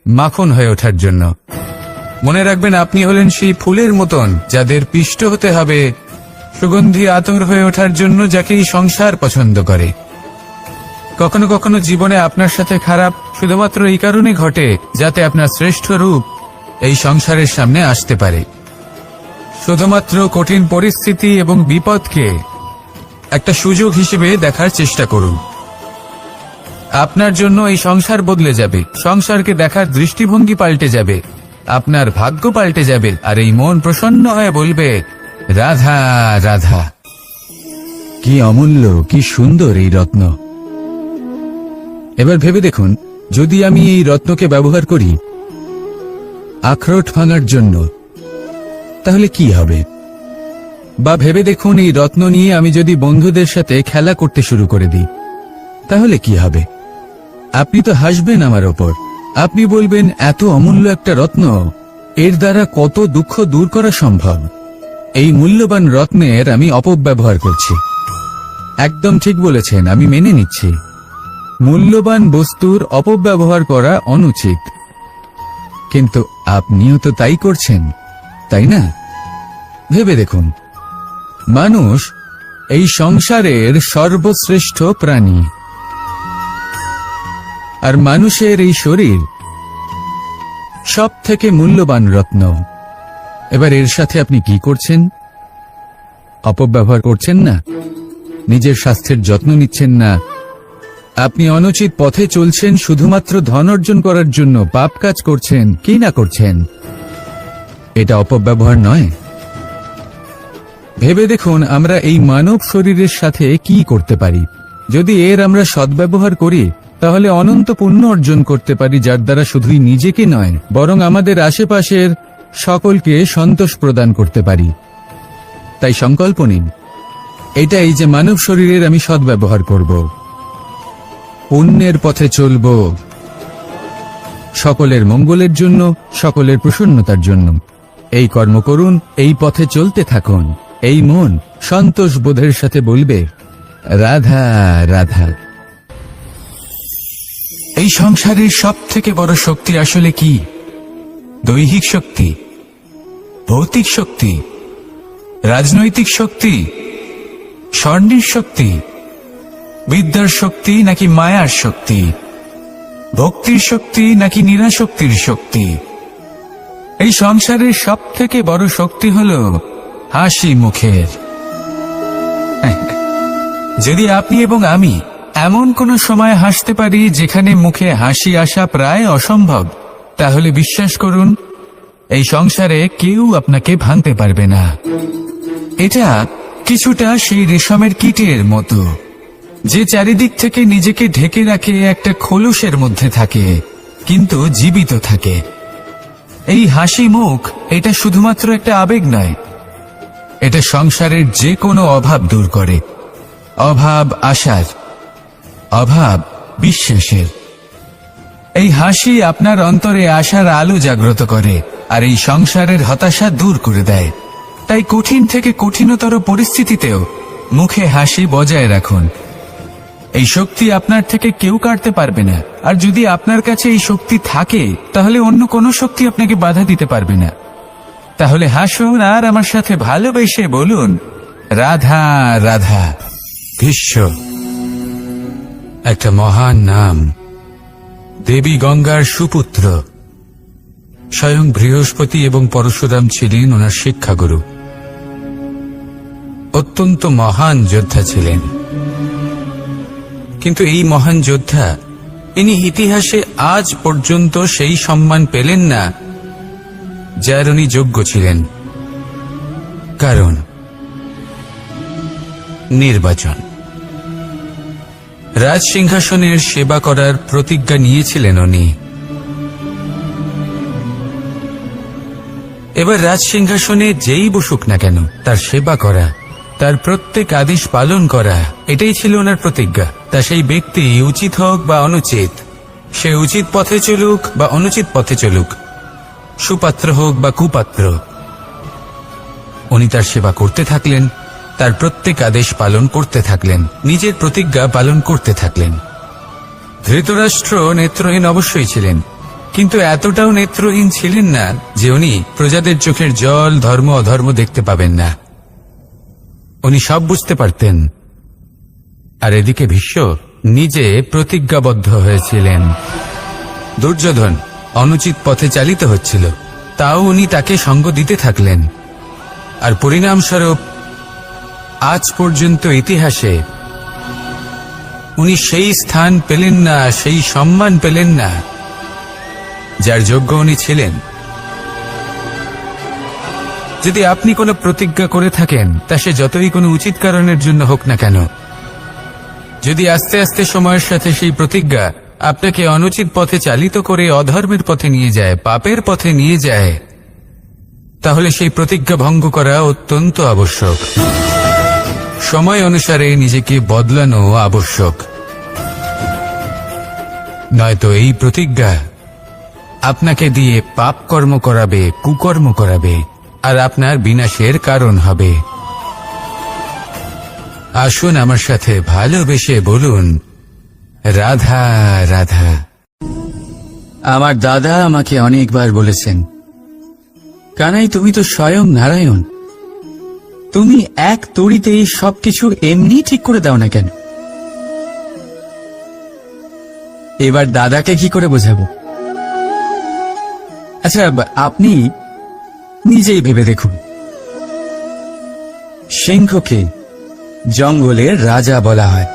মাখন হয়ে ওঠার জন্য। মনে রাখবেন, আপনি হলেন সেই ফুলের মতন যাদের পিষ্ট হতে হবে সুগন্ধি আতর হয়ে ওঠার জন্য, যাকে এই সংসার পছন্দ করে। কখনো কখনো জীবনে আপনার সাথে খারাপ শুধুমাত্র এই কারণে ঘটে যাতে আপনার শ্রেষ্ঠ রূপ এই সংসারের সামনে আসতে পারে। শুধুমাত্র কঠিন পরিস্থিতি এবং বিপদকে একটা সুযোগ হিসেবে দেখার চেষ্টা করুন। আপনার জন্য এই সংসার বদলে যাবে, সংসারকে দেখার দৃষ্টিভঙ্গি পাল্টে যাবে, আপনার ভাগ্য পাল্টে যাবে, আর এই মন প্রসন্ন হয়ে বলবে, রাধা রাধা। কি অমূল্য, কি সুন্দর এই রত্ন। এবার ভেবে দেখুন, যদি আমি এই রত্নকে ব্যবহার করি আখরোট ভাঙার জন্য, তাহলে কি হবে? বা ভেবে দেখুন, এই রত্ন নিয়ে আমি যদি বন্ধুদের সাথে খেলা করতে শুরু করে দিই, তাহলে কি হবে? আপনি তো হাসবেন আমার ওপর। আপনি বলবেন, এত অমূল্য একটা রত্ন, এর দ্বারা কত দুঃখ দূর করা সম্ভব। এই মূল্যবান রত্নের আমি অপব্যবহার করছি। একদম ঠিক বলেছেন, আমি মেনে নিচ্ছি। মূল্যবান বস্তুর অপব্যবহার করা অনুচিত, কিন্তু আপনিও তো তাই করছেন, তাই না? ভেবে দেখুন, মানুষ এই সংসারের সর্বশ্রেষ্ঠ প্রাণী, আর মানুষের এই শরীর সব থেকে মূল্যবান রত্ন। এবার এর সাথে আপনি কি করছেন? অপব্যবহার করছেন না, নিজের স্বাস্থ্যের যত্ন নিচ্ছেন না, আপনি অনুচিত পথে চলছেন শুধুমাত্র ধন অর্জন করার জন্য, পাপ কাজ করছেন, কি না করছেন? এটা অপব্যবহার নয়? ভেবে দেখুন, আমরা এই মানব শরীরের সাথে কি করতে পারি। যদি এর আমরা সদ্ব্যবহার করি, তাহলে অনন্ত পুণ্য অর্জন করতে পারি, যার দ্বারা শুধুই নিজেকে নয় বরং আমাদের আশেপাশের সকলকে সন্তোষ প্রদান করতে পারি। তাই সংকল্প নিন, এটাই যে মানব শরীরের আমি সদ্ব্যবহার করব, পুণ্যের পথে চলব, সকলের মঙ্গলের জন্য, সকলের প্রসন্নতার জন্য। এই কর্ম করুন, এই পথে চলতে থাকুন। এই মন সন্তোষ বোধের সাথে বলবে, রাধা রাধা। এই সংসারের সব থেকে বড় শক্তি আসলে কি? দৈহিক শক্তি, ভৌতিক শক্তি, রাজনৈতিক শক্তি, স্বর্ণের শক্তি, বিদ্যার শক্তি নাকি মায়ার শক্তি, ভক্তির শক্তি নাকি নিরাশক্তির শক্তি? এই সংসারের সব থেকে বড় শক্তি হল হাসি মুখের। যদি আপনি এবং আমি এমন কোন সময় হাসতে পারি যেখানে মুখে হাসি আসা প্রায় অসম্ভব, তাহলে বিশ্বাস করুন, এই সংসারে কেউ আপনাকে ভাঙতে পারবে না। এটা কিছুটা সেই রেশমের কীটের মতো, যে চারিদিক থেকে নিজেকে ঢেকে রাখে একটা খোলসের মধ্যে থাকে, কিন্তু জীবিত থাকে। এই হাসি মুখ, এটা শুধুমাত্র একটা আবেগ নয়, এটা সংসারের যে কোনো অভাব দূর করে। অভাব আশার, অভাব বিশ্বাসের। এই হাসি আপনার অন্তরে আশার আলো জাগ্রত করে, আর এই সংসারের হতাশা দূর করে দেয়। তাই কঠিন থেকে কঠিনতর পরিস্থিতিতেও মুখে হাসি বজায় রাখুন। এই শক্তি আপনার থেকে কেউ কাটতে পারবে না। আর যদি আপনার কাছে এই শক্তি থাকে, তাহলে অন্য কোনো শক্তি আপনাকে বাধা দিতে পারবে না। তাহলে হাসুন আর আমার সাথে ভালোবেসে বলুন, রাধা রাধা। ভীষ্ম একটা মহান নাম, দেবী গঙ্গার সুপুত্র। স্বয়ং বৃহস্পতি এবং পরশুরাম ছিলেন ওনার শিক্ষাগুরু। অত্যন্ত মহান যোদ্ধা ছিলেন, কিন্তু এই মহান যোদ্ধা, ইনি ইতিহাসে আজ পর্যন্ত সেই সম্মান পেলেন না যার উনি যোগ্য ছিলেন। কারণ নির্বাচন। রাজ সিংহাসনের সেবা করার প্রতিজ্ঞা নিয়েছিলেন উনি, এবার রাজসিংহাসনে যেই বসুক না কেন তার সেবা করা, তার প্রত্যেক আদেশ পালন করা, এটাই ছিল ওনার প্রতিজ্ঞা। তা সেই ব্যক্তি উচিত হোক বা অনুচিত, সে উচিত পথে চলুক বা অনুচিত পথে চলুক, সুপাত্র হোক বা কুপাত্র, উনি তার সেবা করতে থাকলেন, তার প্রত্যেক আদেশ পালন করতে থাকলেন, নিজের প্রতিজ্ঞা পালন করতে থাকলেন। ধৃতরাষ্ট্র নেত্রহীন অবশ্যই ছিলেন, কিন্তু এতটাও নেত্রহীন ছিলেন না যে উনি প্রজাদের চোখের জল, ধর্ম অধর্ম দেখতে পাবেন না। উনি সব বুঝতে পারতেন। আর এদিকে ভীষ্ম নিজে প্রতিজ্ঞাবদ্ধ হয়েছিলেন। দুর্যোধন অনুচিত পথে চালিত হচ্ছিল, তাও উনি তাকে সঙ্গ দিতে থাকলেন। আর পরিণামস্বরূপ আজ পর্যন্ত ইতিহাসে উনি সেই স্থান পেলেন না, সেই সম্মান পেলেন না যার যোগ্য উনি ছিলেন। যদি আপনি কোনো প্রতিজ্ঞা করে থাকেন, তা সে যতই কোনো উচিত কারণের জন্য হোক না কেন, যদি আস্তে আস্তে সময়ের সাথে সেই প্রতিজ্ঞা আপনাকে অনুচিত পথে চালিত করে অধর্মের পথে নিয়ে যায়, পাপের পথে নিয়ে যায়, তাহলে সেই প্রতিজ্ঞা ভঙ্গ করা অত্যন্ত আবশ্যক। সময় অনুসারে নিজেকে বদলানো আবশ্যক, নয়তো এই প্রতিজ্ঞা আপনাকে দিয়ে পাপ কর্ম করাবে, কুকর্ম করাবে, আর আপনার বিনাশের কারণ হবে। আসুন আমার সাথে ভালোবেসে বলুন, রাধা রাধা। আমার দাদা আমাকে অনেকবার বলেছেন, কানাই তুমি তো স্বয়ং নারায়ণ, তুমি এক তড়িতেই সবকিছু এমনি ঠিক করে দাও না কেন? এবার দাদাকে কি করে বোঝাবো? আচ্ছা, আপনি নিজেই ভেবে দেখুন, সিংহকে জঙ্গলের রাজা বলা হয়,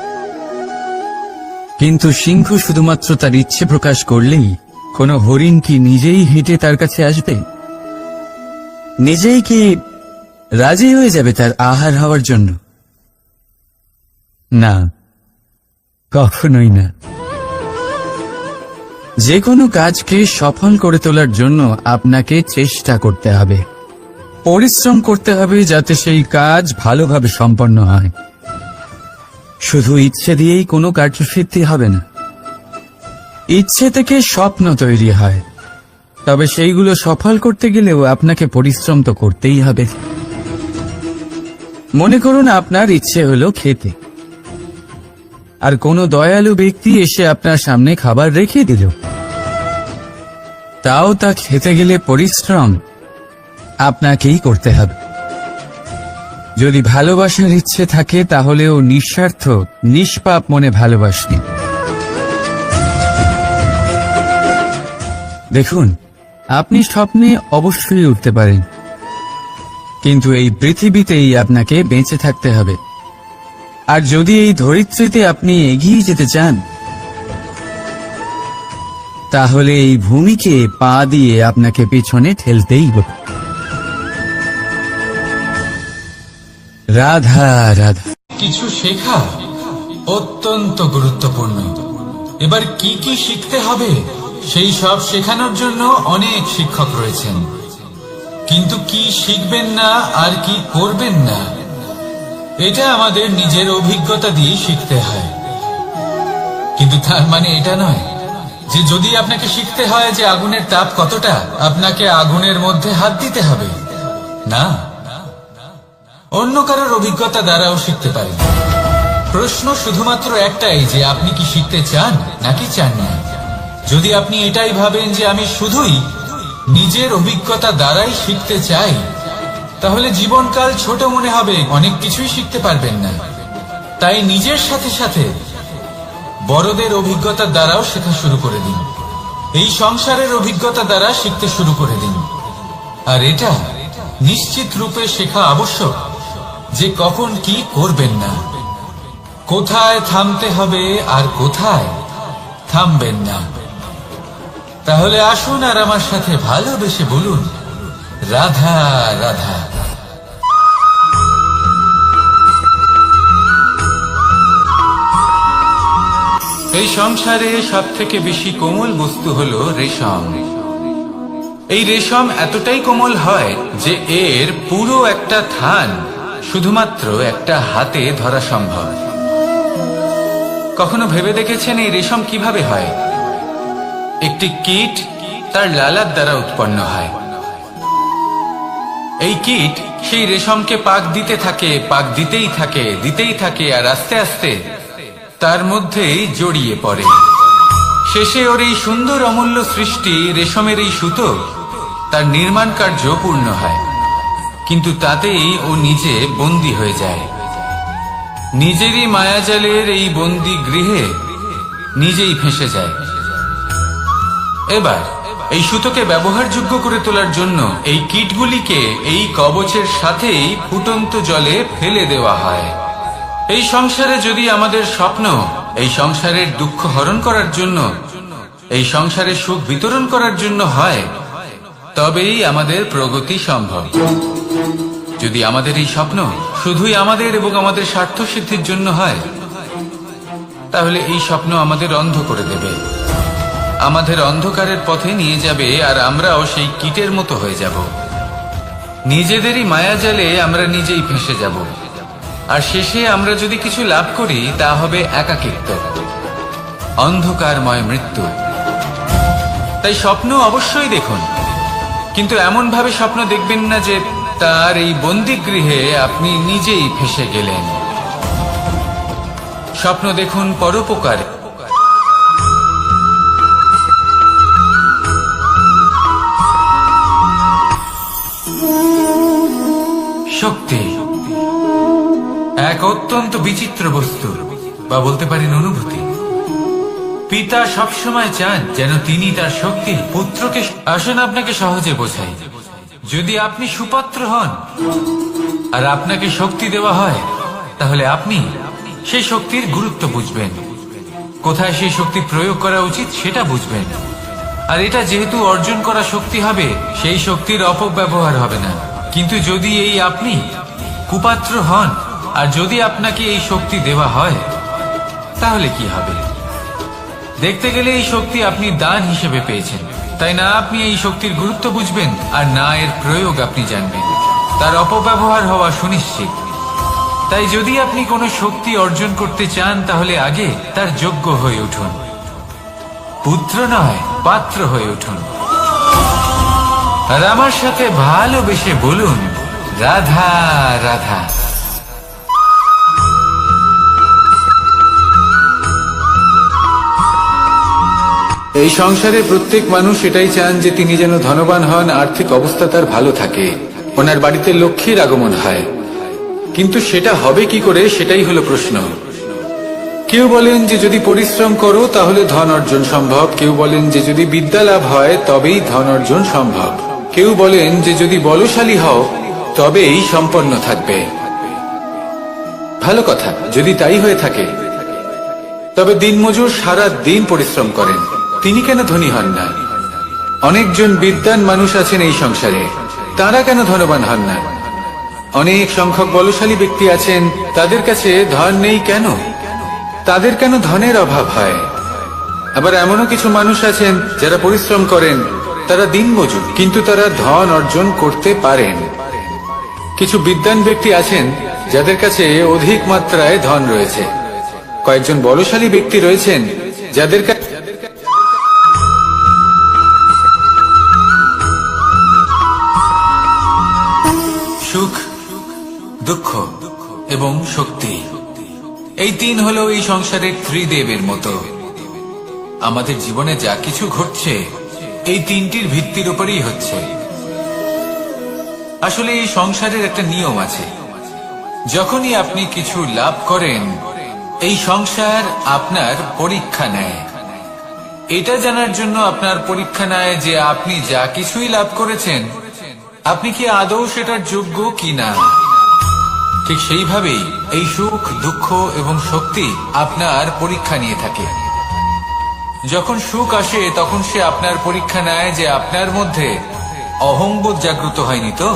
কিন্তু সিংহ শুধুমাত্র তার ইচ্ছে প্রকাশ করলেই কোনো হরিণ কি নিজেই হেঁটে তার কাছে আসবে? নিজেই কি রাজি হয়ে যাবে তার আহার হওয়ার জন্য? না, কখনোই না। যে কোনো কাজকে সফল করে তোলার জন্য আপনাকে চেষ্টা করতে হবে, পরিশ্রম করতে হবে, যাতে সেই কাজ ভালোভাবে সম্পন্ন হয়। শুধু ইচ্ছে দিয়েই কোনো কার্যসিদ্ধি হবে না। ইচ্ছে থেকে স্বপ্ন তৈরি হয়, তবে সেইগুলো সফল করতে গেলেও আপনাকে পরিশ্রম তো করতেই হবে। মনে করুন আপনার ইচ্ছে হলো খেতে, আর কোনো দয়ালু ব্যক্তি এসে আপনার সামনে খাবার রেখে দিল, তাও তা খেতে গেলে পরিশ্রম আপনাকেই করতে হবে। যদি ভালোবাসার ইচ্ছে থাকে, তাহলেও নিঃস্বার্থ, নিষ্পাপ মনে ভালোবাসি। দেখুন, আপনি স্বপ্নে অবশ্যই উঠতে পারেন, কিন্তু এই পৃথিবীতেই আপনাকে বেঁচে থাকতে হবে। আর যদি এই ধরিত্রীতে আপনি এগিয়ে যেতে চান, তাহলে এই ভূমিকে পা দিয়ে আপনাকে পেছনে ঠেলতেই হবে। রাধা রাধা। কিছু শেখা অত্যন্ত গুরুত্বপূর্ণ। এবার কি কি শিখতে হবে সেই সব শেখানোর জন্য অনেক শিক্ষক রয়েছেন, কিন্তু কি শিখবেন না আর কি করবেন না, এটা আমাদের নিজের অভিজ্ঞতা দিয়ে শিখতে হয়। কিন্তু তার মানে এটা নয় যে যদি আপনাকে শিখতে হয় যে আগুনের তাপ কতটা, আপনাকে আগুনের মধ্যে হাত দিতে হবে। না, অন্য কারোর অভিজ্ঞতা দ্বারাও শিখতে পারেন। প্রশ্ন শুধুমাত্র একটাই যে আপনি কি শিখতে চান নাকি চান না। যদি আপনি এটাই ভাবেন যে আমি শুধুই নিজের অভিজ্ঞতা দ্বারাই শিখতে চাই, তাহলে জীবনকাল ছোট মনে হবে, অনেক কিছুই শিখতে পারবেন না। তাই নিজের সাথে সাথে বড়দের অভিজ্ঞতা দ্বারাও শেখা শুরু করে দিন। এই সংসারের অভিজ্ঞতা দ্বারা শিখতে শুরু করে দিন। আর এটা নিশ্চিত রূপে শেখা আবশ্যক যে কখন কি করবেন না, কোথায় থামতে হবে আর কোথায় থামবেন না। তাহলে আসুন আর আমার সাথে ভালোবেসে বলুন, রাধা রাধা। এই সংসারে সব থেকে বেশি কোমল বস্তু হলো রেশম। এই রেশম এতটাই কোমল হয় যে এর পুরো একটা থান শুধুমাত্র একটা হাতে ধরা সম্ভব। কখনো ভেবে দেখেছেন এই রেশম কিভাবে হয়? একটি কীট তার লালার দ্বারা উৎপন্ন হয়। এই কীট সেই রেশমকে পাক দিতে থাকে, পাক দিতেই থাকে আর আস্তে আস্তে তার মধ্যেই জড়িয়ে পড়ে। শেষে ওর এই সুন্দর অমূল্য সৃষ্টি রেশমের এই সুতো তার নির্মাণ কার্য পূর্ণ হয়, কিন্তু তাতেই ও নিজে বন্দী হয়ে যায়। নিজেরই মায়াজালের এই বন্দী গৃহে নিজেই ফেঁসে যায়। এবার এই সুতোকে ব্যবহারযোগ্য করে তোলার জন্য এই কীটগুলিকে এই কবচের সাথেই ফুটন্ত জলে ফেলে দেওয়া হয়। এই সংসারে যদি আমাদের স্বপ্ন এই সংসারের দুঃখ হরণ করার জন্য, এই সংসারে সুখ বিতরণ করার জন্য হয়, তবেই আমাদের প্রগতি সম্ভব। যদি আমাদের এই স্বপ্ন শুধুই আমাদের এবং আমাদের স্বার্থ সিদ্ধির জন্য হয়, তাহলে এই স্বপ্ন আমাদের অন্ধ করে দেবে, আমাদের অন্ধকারের পথে নিয়ে যাবে, আর আমরাও সেই কীটের মতো হয়ে যাব। নিজেদেরই মায়াজালে আমরা নিজেই ফেঁসে যাব, আর শেষে আমরা যদি কিছু লাভ করি তা হবে একাকিত্ব, অন্ধকারময় মৃত্যু। তাই স্বপ্ন অবশ্যই দেখুন, কিন্তু এমন ভাবে স্বপ্ন দেখবেন না যে তার এই বন্দিগৃহে আপনি নিজেই ফেঁসে গেলেন। স্বপ্ন দেখুন পরোপকারে। শক্তি এক অত্যন্ত বিচিত্র বস্তু, বা বলতে পারেন অনুভূতি। পিতা সবসময় চান যেন তিনি তার শক্তি পুত্রকে। আসুন আপনাকে সহজে বোঝাই। যদি আপনি সুপাত্র হন আর আপনাকে শক্তি দেওয়া হয়, তাহলে আপনি সেই শক্তির গুরুত্ব বুঝবেন, কোথায় সেই শক্তি প্রয়োগ করা উচিত সেটা বুঝবেন। আর এটা যেহেতু অর্জন করা শক্তি হবে, সেই শক্তির অপব্যবহার হবে না। কিন্তু যদি এই আপনি কুপাত্র হন আর যদি আপনাকে এই শক্তি দেওয়া হয়, তাহলে কি হবে? দেখতে গেলে এই শক্তি আপনি দান হিসেবে পেয়েছেন, তাই না আপনি এই শক্তির গুরুত্ব বুঝবেন আর না এর প্রয়োগ আপনি জানবেন। তার অপব্যবহার হওয়া সুনিশ্চিত। তাই যদি আপনি কোনো শক্তি অর্জন করতে চান, তাহলে আগে তার যোগ্য হয়ে উঠুন, পুত্র নয় পাত্র হয়ে উঠুন। আর আমার সাথে ভালোবেসে বলুন, রাধা রাধা। এই সংসারে প্রত্যেক মানুষ এটাই চান যে তিনি যেন ধনবান হন, আর্থিক অবস্থা তার ভালো থাকে, ওনার বাড়িতে লক্ষ্মীর আগমন হয়। কিন্তু সেটা হবে কি করে, সেটাই হলো প্রশ্ন। কেউ বলেন যে যদি পরিশ্রম করো তাহলে ধন অর্জন সম্ভব, কেউ বলেন যে যদি বিদ্যা লাভ হয় তবেই ধন অর্জন সম্ভব, কেউ বলেন যে যদি বলশালী হও তবেই সম্পন্ন থাকবে। ভালো কথা, যদি তাই হয়ে থাকে, তবে দিনমজুর সারা দিন পরিশ্রম করেন, তিনি কেন ধনী হন না? অনেকজন বিদ্বান মানুষ আছেন এই সংসারে, তারা কেন ধনবান হন না? অনেক সংখ্যক বলশালী ব্যক্তি আছেন, তাদের কাছে ধন নেই কেন? তাদের কেন ধনের অভাব হয়? আবার এমনও কিছু মানুষ আছেন যারা পরিশ্রম করেন, তারা দিনমজুর, কিন্তু তারা ধন অর্জন করতে পারেন। কিছু বিদ্বান ব্যক্তি আছেন যাদের কাছে অধিক মাত্রায় ধন রয়েছে। কয়েকজন বলশালী ব্যক্তি রয়েছেন যাদের কাছে সুখ, দুঃখ এবং শক্তি, এই তিন হলো এই সংসারের ত্রিদেবের মতো। আমাদের জীবনে যা কিছু ঘটছে এই তিনটির ভিত্তির উপরেই হচ্ছে। আসলে এই সংসারের একটা নিয়ম আছে, যখনই আপনি কিছু লাভ করেন, এই সংসার আপনার পরীক্ষা নেয়। এটা জানার জন্য আপনার পরীক্ষা নেয় যে আপনি যা কিছুই লাভ করেছেন, আপনি কি আদৌ সেটার যোগ্য কিনা। ঠিক সেইভাবেই এই সুখ, দুঃখ এবং শক্তি আপনার পরীক্ষা নিয়ে থাকে। যখন সুখ আসে তখন সে আপনার পরীক্ষা নেয় যে আপনার মধ্যে অহংবোধ জাগ্রত হয়নি তো।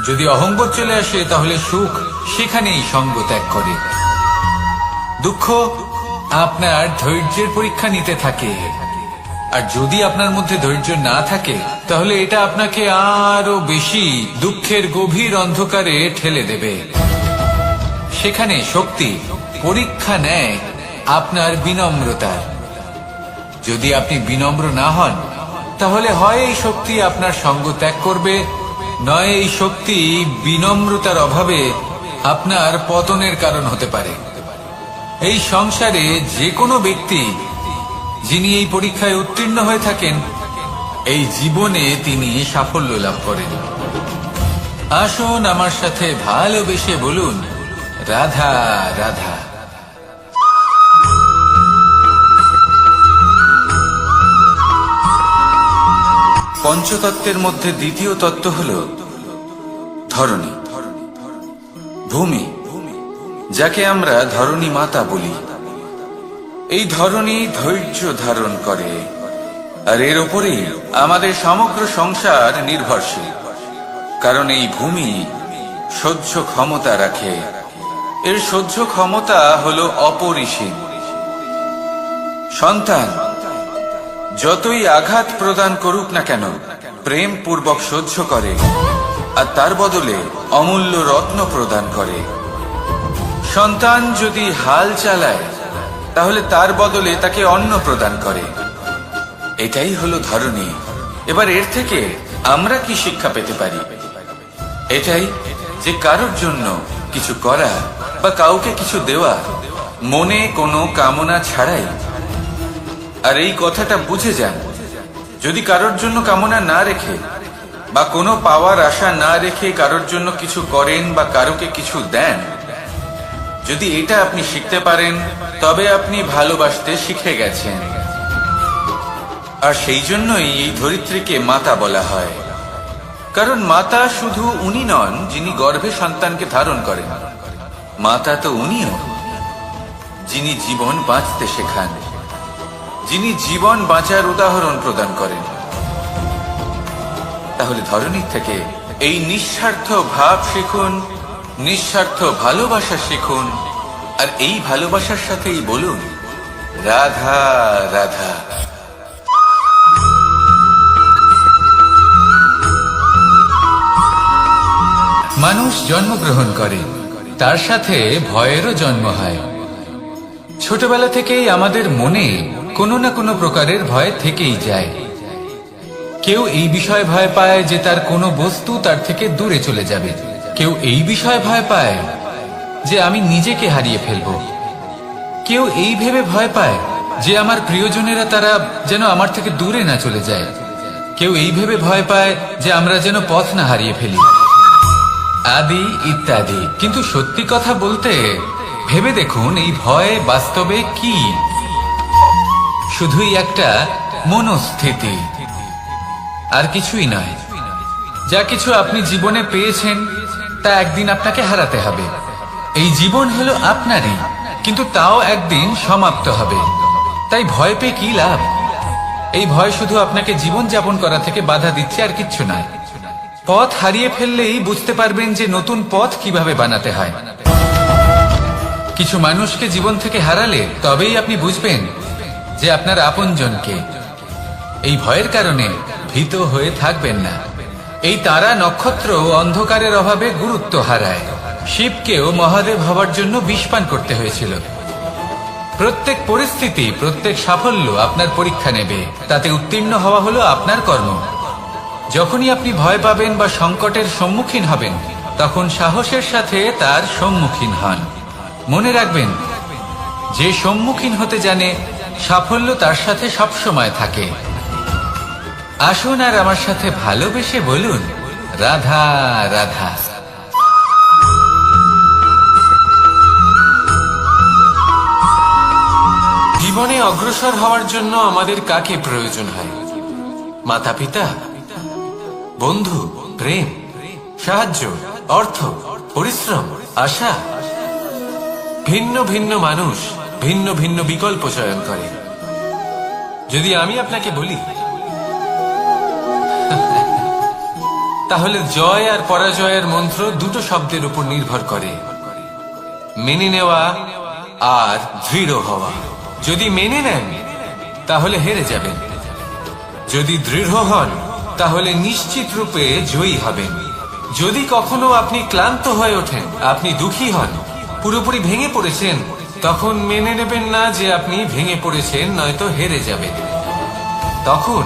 যদি অহংবোধ চলে আসে তাহলে সুখ সেখানেই সঙ্গ ত্যাগ করে। দুঃখ আপনার ধৈর্যের পরীক্ষা নিতে থাকে, আর যদি আপনার মধ্যে ধৈর্য না থাকে তাহলে এটা আপনাকে আরো বেশি দুঃখের গভীর অন্ধকারে ঠেলে দেবে। সেখানে শক্তি পরীক্ষা নেয় আপনার বিনম্রতার। যদি আপনি বিনম্র না হন তাহলে হয় এই শক্তি আপনার সঙ্গ ত্যাগ করবে, নয় এই শক্তি বিনম্রতার অভাবে আপনার পতনের কারণ হতে পারে। এই সংসারে যে কোনো ব্যক্তি যিনি এই পরীক্ষায় উত্তীর্ণ হয়ে থাকেন, এই জীবনে তিনি সাফল্য লাভ করেন। আসুন আমার সাথে ভালোবেসে বলুন, রাধা রাধা। পঞ্চতত্ত্বের মধ্যে দ্বিতীয় তত্ত্ব হল ধরণী, ভূমি, যাকে আমরা ধরণী মাতা বলি। এই ধরণী ধৈর্য ধারণ করে, আর এর ওপরেই আমাদের সমগ্র সংসার নির্ভরশীল। কারণ এই ভূমি সহ্য ক্ষমতা রাখে, এর সহ্য ক্ষমতা হলো অপরিসীম। সন্তান যতই আঘাত প্রদান করুক না কেন, প্রেম পূর্বক সহ্য করে, আর তার বদলে অমূল্য রত্ন প্রদান করে। সন্তান যদি হাল চালায় তাহলে তার বদলে তাকে অন্ন প্রদান করে। এটাই হলো ধরণী। এবার এর থেকে আমরা কি শিক্ষা পেতে পারি? এটাই যে কারোর জন্য কিছু করা বা কাউকে কিছু দেওয়া মনে কোনো কামনা ছাড়াই। আর এই কথাটা বুঝে যান, যদি কারোর জন্য কামনা না রেখে বা কোনো পাওয়ার আশা না রেখে কারোর জন্য কিছু করেন বা কারোকে কিছু দেন, যদি এটা আপনি শিখতে পারেন তবে আপনি ভালোবাসতে শিখে গেছেন। আর সেই জন্যই এই ধরিত্রীকে মাতা বলা হয়। কারণ মাতা শুধু উনি নন যিনি গর্ভে সন্তানকে ধারণ করেন, মাতা তো উনিও যিনি জীবন বাঁচতে শেখান, যিনি জীবন বাঁচার উদাহরণ প্রদান করেন। তাহলে ধরণীর থেকে এই নিঃস্বার্থ ভাব শিখুন, নিঃস্বার্থ ভালোবাসা শিখুন, আর এই ভালোবাসার সাথেই বলুন, রাধা রাধা। মানুষ জন্মগ্রহণ করে, তার সাথে ভয়েরও জন্ম হয়। ছোটবেলা থেকেই আমাদের মনে কোনো না কোনো প্রকারের ভয় থেকেই যায়। কেউ এই বিষয়ে ভয় পায় যে তার কোনো বস্তু তার থেকে দূরে চলে যাবে, কেউ এই বিষয়ে ভয় পায় যে আমি নিজেকে হারিয়ে ফেলব, কেউ এই ভেবে ভয় পায় যে আমার প্রিয়জনেরা তারা যেন আমার থেকে দূরে না চলে যায়, কেউ এই ভেবে ভয় পায় যে আমরা যেন পথ না হারিয়ে ফেলি, আদি ইত্যাদি। কিন্তু সত্যি কথা বলতে ভেবে দেখুন, এই ভয় বাস্তবে কি? শুধুই একটা মনস্থিতি, আর কিছুই নয়। যা কিছু আপনি জীবনে পেয়েছেন তা একদিন আপনাকে হারাতে হবে। এই জীবন হলো আপনারই, কিন্তু তাও একদিন সমাপ্ত হবে। তাই ভয় পেয়ে কি লাভ? এই ভয় শুধু আপনাকে জীবন যাপন করা থেকে বাধা দিচ্ছে, আর কিচ্ছু নয়। পথ হারিয়ে ফেললেই বুঝতে পারবেন যে নতুন পথ কিভাবে বানাতে হয়। কিছু মানুষকে জীবন থেকে হারালে তবেই আপনি বুঝবেন যে আপনার আপনজনকে। এই ভয়ের কারণে ভীত হয়ে থাকবেন না। এই তারা নক্ষত্র অন্ধকারের অভাবে গুরুত্ব হারায়। শিবকেও মহাদেব হওয়ার জন্য বিষপান করতে হয়েছিল। প্রত্যেক পরিস্থিতি, প্রত্যেক সাফল্য আপনার পরীক্ষা নেবে, তাতে উত্তীর্ণ হওয়া হলো আপনার কর্ম। যখনই আপনি ভয় পাবেন বা সংকটের সম্মুখীন হবেন, তখন সাহসের সাথে তার সম্মুখীন হন। মনে রাখবেন, যে সম্মুখীন হতে জানে সাফল্য তার সাথে সবসময় থাকে। আসুন আর আমার সাথে ভালোবেসে বলুন, রাধা রাধা। জীবনে অগ্রসর হওয়ার জন্য আমাদের কাকে প্রয়োজন হয়? মাতা পিতা, বন্ধু, প্রেম, সাহায্য, অর্থ, পরিশ্রম, আশা। ভিন্ন ভিন্ন মানুষ ভিন্ন ভিন্ন বিকল্প চয়ন করে। যদি আমি আপনাকে বলি, তাহলে জয় আর পরাজয়ের মন্ত্র দুটো শব্দের উপর নির্ভর করে, মেনে নেওয়া আর দৃঢ় হওয়া। যদি মেনে নেন তাহলে হেরে যাবেন, যদি দৃঢ় হন তাহলে নিশ্চিত রূপে জয়ী হবেন। যদি কখনো আপনি ক্লান্ত হয়ে ওঠেন, আপনি দুঃখী হন, পুরোপুরি ভেঙে পড়েছেন, তখন মেনে নেবেন না যে আপনি ভেঙে পড়েছেন, নয়তো হেরে যাবেন। তখন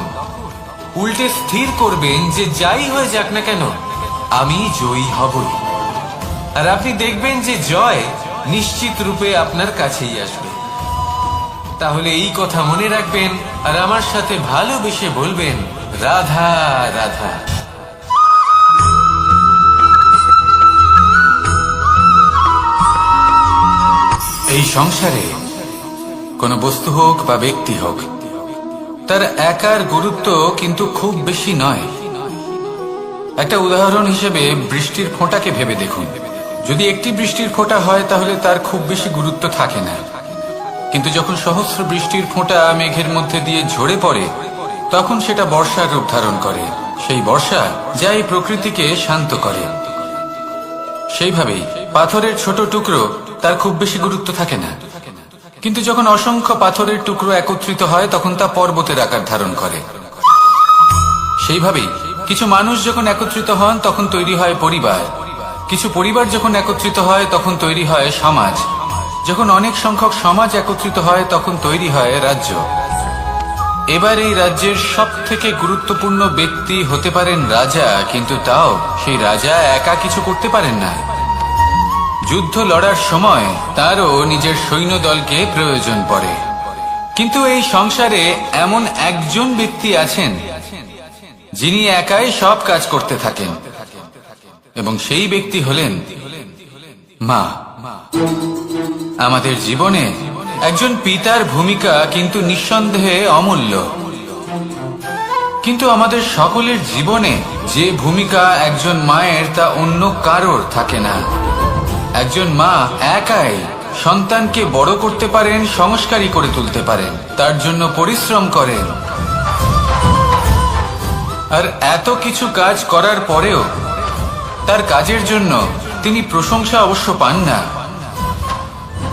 উল্টে স্থির করবেন যে যাই হয়ে যাক না কেন আমি জয়ী হবই। আর আপনি দেখবেন যে জয় নিশ্চিত রূপে আপনার কাছেই আসবে। তাহলে এই কথা মনে রাখবেন আর আমার সাথে ভালোবেসে বলবেন, রাধা রাধা। এই সংসারে কোনো বস্তু হোক বা ব্যক্তি হোক, তার একার গুরুত্ব কিন্তু খুব বেশি নয়। একটা উদাহরণ হিসেবে বৃষ্টির ফোঁটাকে ভেবে দেখুন। যদি একটি বৃষ্টির ফোঁটা হয় তাহলে তার খুব বেশি গুরুত্ব থাকে না, কিন্তু যখন সহস্র বৃষ্টির ফোঁটা মেঘের মধ্যে দিয়ে ঝরে পড়ে তখন সেটা বর্ষার রূপ ধারণ করে। সেই বর্ষা যা এই প্রকৃতিকে শান্ত করে। সেইভাবেই পাথরের ছোট টুকরো তার খুব বেশি গুরুত্ব থাকে না, কিন্তু যখন অসংখ্য পাথরের টুকরো একত্রিত হয় তখন তা পর্বতের আকার ধারণ করে। সেইভাবেই কিছু মানুষ যখন একত্রিত হন তখন তৈরি হয় পরিবার, কিছু পরিবার যখন একত্রিত হয় তখন তৈরি হয় সমাজ, যখন অনেক সংখ্যক সমাজ একত্রিত হয় তখন তৈরি হয় রাজ্য। এবার এই রাজ্যের সব থেকে গুরুত্বপূর্ণ ব্যক্তি হতে পারেন রাজা, কিন্তু তাও সেই রাজা একা কিছু করতে পারেন না। যুদ্ধ লড়ার সময় তারও নিজের সৈন্যদলকে প্রয়োজন পড়ে। কিন্তু এই সংসারে এমন একজন ব্যক্তি আছেন যিনি একাই সব কাজ করতে থাকেন, এবং সেই ব্যক্তি হলেন মা। আমাদের জীবনে একজন পিতার ভূমিকা কিন্তু নিঃসন্দেহে অমূল্য, কিন্তু আমাদের সকলের জীবনে যে ভূমিকা একজন মায়ের তা অন্য কারোর থাকে না। একজন মা একাই সন্তানকে বড় করতে পারেন, সংস্কারী করে তুলতে পারেন, তার জন্য পরিশ্রম করেন। আর এত কিছু কাজ করার পরেও তার কাজের জন্য তিনি প্রশংসা অবশ্য পান না।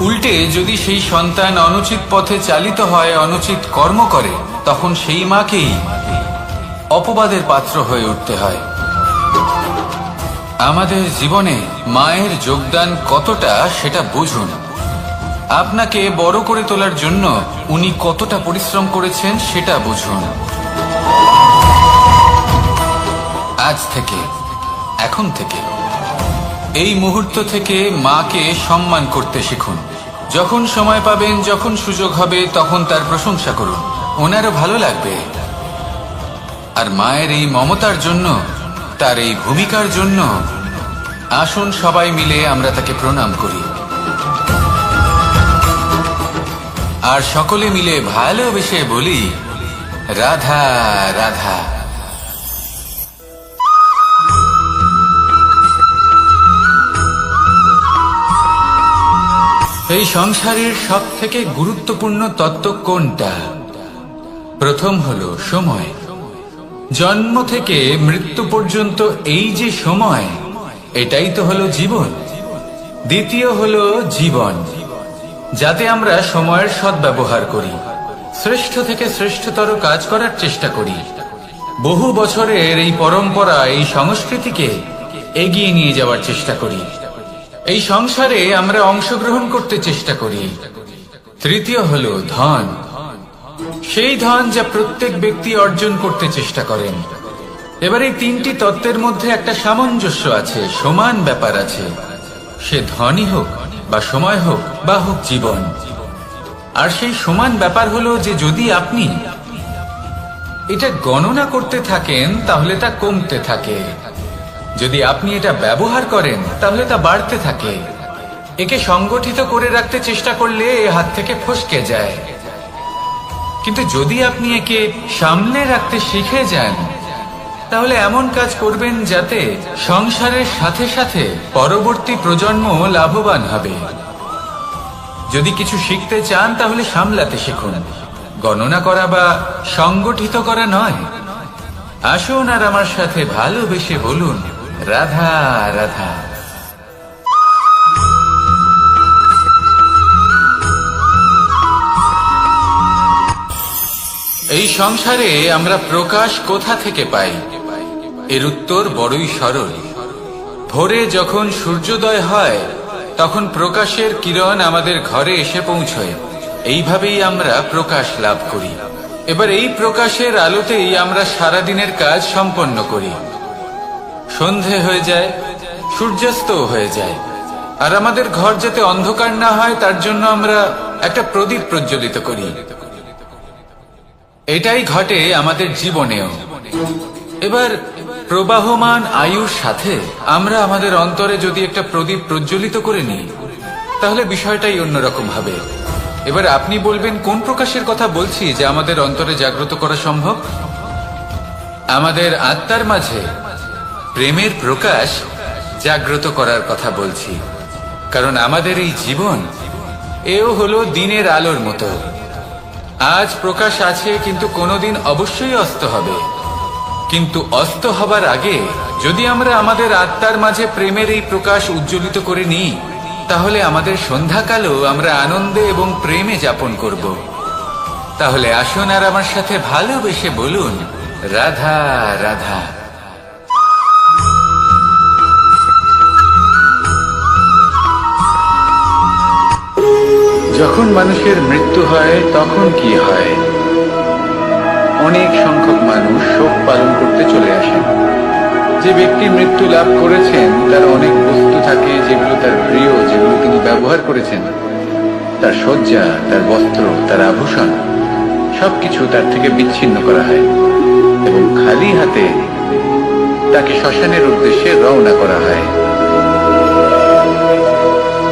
উল্টে যদি সেই সন্তান অনুচিত পথে চালিত হয়, অনুচিত কর্ম করে, তখন সেই মাকেই অপবাদের পাত্র হয়ে উঠতে হয়। আমাদের জীবনে মায়ের যোগদান কতটা সেটা বুঝুন। আপনাকে বড় করে তোলার জন্য উনি কতটা পরিশ্রম করেছেন সেটা বুঝুন। আজ থেকে, এখন থেকে, এই মুহূর্ত থেকে মাকে সম্মান করতে শিখুন। যখন সময় পাবেন, যখন সুযোগ হবে, তখন তার প্রশংসা করুন, ওনারও ভালো লাগবে। আর মায়ের এই মমতার জন্য, তার এই ভূমিকার জন্য আসুন সবাই মিলে আমরা তাকে প্রণাম করি, আর সকলে মিলে ভালোবেসে বলি, রাধা রাধা। এই সংসারের সব থেকে গুরুত্বপূর্ণ তত্ত্ব কোনটা? প্রথম হলো সময়। জন্ম থেকে মৃত্যু পর্যন্ত এই যে সময়, এটাই তো হলো জীবন। দ্বিতীয় হলো জীবন, যাতে আমরা সময়ের সদ্ব্যবহার করি, শ্রেষ্ঠ থেকে শ্রেষ্ঠতর কাজ করার চেষ্টা করি। বহু বছরের এই পরম্পরা, এই সংস্কৃতিকে এগিয়ে নিয়ে যাওয়ার চেষ্টা করি। এই সংসারে আমরা অংশগ্রহণ করতে চেষ্টা করি। তৃতীয় হলো ধন, সেই ধন যা প্রত্যেক ব্যক্তি অর্জন করতে চেষ্টা করেন। এবার এই তিনটি তত্ত্বের মধ্যে একটা সামঞ্জস্য আছে, সমান ব্যাপার আছে, সে ধনই হোক বা সময় হোক বা হোক জীবন। আর সেই সমান ব্যাপার হলো যে যদি আপনি এটা গণনা করতে থাকেন তাহলে তা কমতে থাকে, যদি আপনি এটা ব্যবহার করেন তাহলে তা বাড়তে থাকে। একে সংগঠিত করে রাখতে চেষ্টা করলে এ হাত থেকে ফসকে যায়, কিন্তু যদি আপনি একে সামলে রাখতে শিখে যান তাহলে এমন কাজ করবেন যাতে সংসারের সাথে সাথে পরবর্তী প্রজন্ম লাভবান হবে। যদি কিছু শিখতে চান তাহলে সামলাতে শিখুন, গণনা করা বা সংগঠিত করা নয়। আসুন আর আমার সাথে ভালোবেসে বলুন, রাধা রাধা। এই সংসারে আমরা প্রকাশ কোথা থেকে পাই? এর উত্তর বড়ই সরল। ভোরে যখন সূর্যোদয় হয় তখন প্রকাশের কিরণ আমাদের ঘরে এসে পৌঁছয়। এইভাবেই আমরা প্রকাশ লাভ করি। এবার এই প্রকাশের আলোতেই আমরা সারাদিনের কাজ সম্পন্ন করি। সন্ধে হয়ে যায়, সূর্যাস্তও হয়ে যায়, আর আমাদের ঘর যাতে অন্ধকার না হয় তার জন্য আমরা একটা প্রদীপ প্রজ্বলিত করি। এটাই ঘটে আমাদের জীবনেও। এবার প্রবাহমান আয়ুর সাথে আমরা আমাদের অন্তরে যদি একটা প্রদীপ প্রজ্বলিত করে নিই তাহলে বিষয়টাই অন্যরকম হবে। এবার আপনি বলবেন কোন প্রকাশের কথা বলছি যে আমাদের অন্তরে জাগ্রত করা সম্ভব? আমাদের আত্মার মাঝে প্রেমের প্রকাশ জাগ্রত করার কথা বলছি। কারণ আমাদের এই জীবন এও হলো দিনের আলোর মতো। আজ প্রকাশ আছে, কিন্তু কোনোদিন অবশ্যই অস্ত হবে। কিন্তু অস্ত হবার আগে যদি আমরা আমাদের আত্মার মাঝে প্রেমের এই প্রকাশ উজ্জ্বলিত করে নিই তাহলে আমাদের সন্ধ্যাকালও আমরা আনন্দে এবং প্রেমে যাপন করব। তাহলে আসুন আর আমার সাথে ভালোবেসে বলুন, রাধা রাধা। যখন মানুষের মৃত্যু হয় তখন কি হয়? অনেক সংখ্যক মানুষ শোক পালন করতে চলে আসেন। যে ব্যক্তি মৃত্যু লাভ করেছেন তার অনেক বস্তু থাকে যেগুলো তার প্রিয়, যেগুলো তিনি ব্যবহার করেছেন। তার শয্যা, তার বস্ত্র, তার আভূষণ সবকিছু তার থেকে বিচ্ছিন্ন করা হয় এবং খালি হাতে তাকে শ্মশানের উদ্দেশ্যে রওনা করা হয়।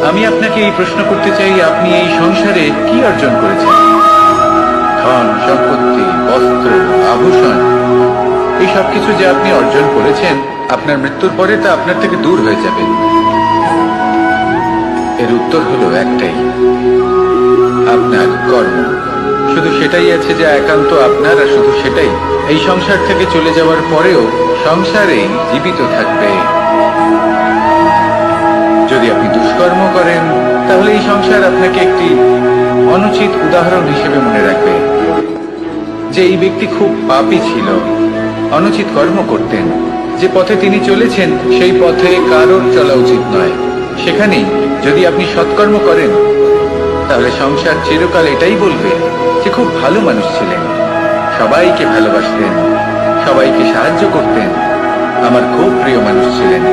আমি আপনাকে এই প্রশ্ন করতে চাই, আপনি এই সংসারে কি অর্জন করেছেন? ধন সম্পত্তি, বস্ত্র, আভূষণ, এই সবকিছু যে আপনি অর্জন করেছেন আপনার মৃত্যুর পরে তা আপনার থেকে দূর হয়ে যাবে। এর উত্তর হলো একটাই, আপনার কর্ম। শুধু সেটাই আছে যা একান্ত আপনার, আর শুধু সেটাই এই সংসার থেকে চলে যাওয়ার পরেও সংসারেই জীবিত থাকবে। যদি আপনি দুষ্কর্ম করেন তাহলে এই সংসার আপনাকে একটি অনুচিত উদাহরণ হিসেবে মনে রাখবে যে এই ব্যক্তি খুব পাপী ছিল, অনুচিত কর্ম করতেন। যে পথে তিনি চলেছেন সেই পথে কারোর চলা উচিত নয়। সেখানেই যদি আপনি সৎকর্ম করেন তাহলে সংসার চিরকাল এটাই বলবে যে খুব ভালো মানুষ ছিলেন, সবাইকে ভালোবাসতেন, সবাইকে সাহায্য করতেন, আমার খুব প্রিয় মানুষ ছিলেন।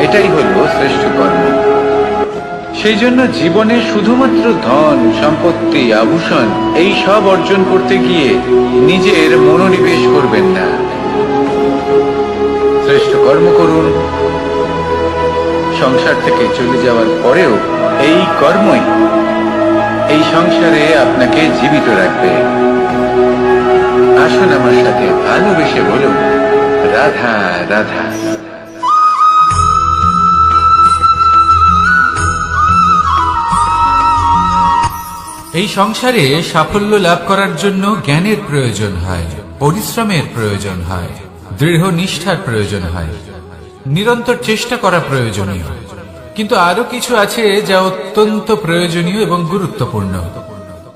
এটাই হলো শ্রেষ্ঠ কর্ম। সেই জন্য জীবনে শুধুমাত্র ধন সম্পত্তি আভূষণ এই সব অর্জন করতে গিয়ে নিজের মনোনিবেশ করবেন না। শ্রেষ্ঠ কর্ম করুন। সংসার থেকে চলে যাওয়ার পরেও এই কর্মই এই সংসারে আপনাকে জীবিত রাখবে। আসুন আমার সাথে ভালোবেসে বলুন, রাধা রাধা। এই সংসারে সাফল্য লাভ করার জন্য জ্ঞানের প্রয়োজন হয়, পরিশ্রমের প্রয়োজন হয়, দৃঢ় নিষ্ঠার প্রয়োজন হয়, নিরন্তর চেষ্টা করা প্রয়োজনীয়। কিন্তু আরো কিছু আছে যা অত্যন্ত প্রয়োজনীয় এবং গুরুত্বপূর্ণ।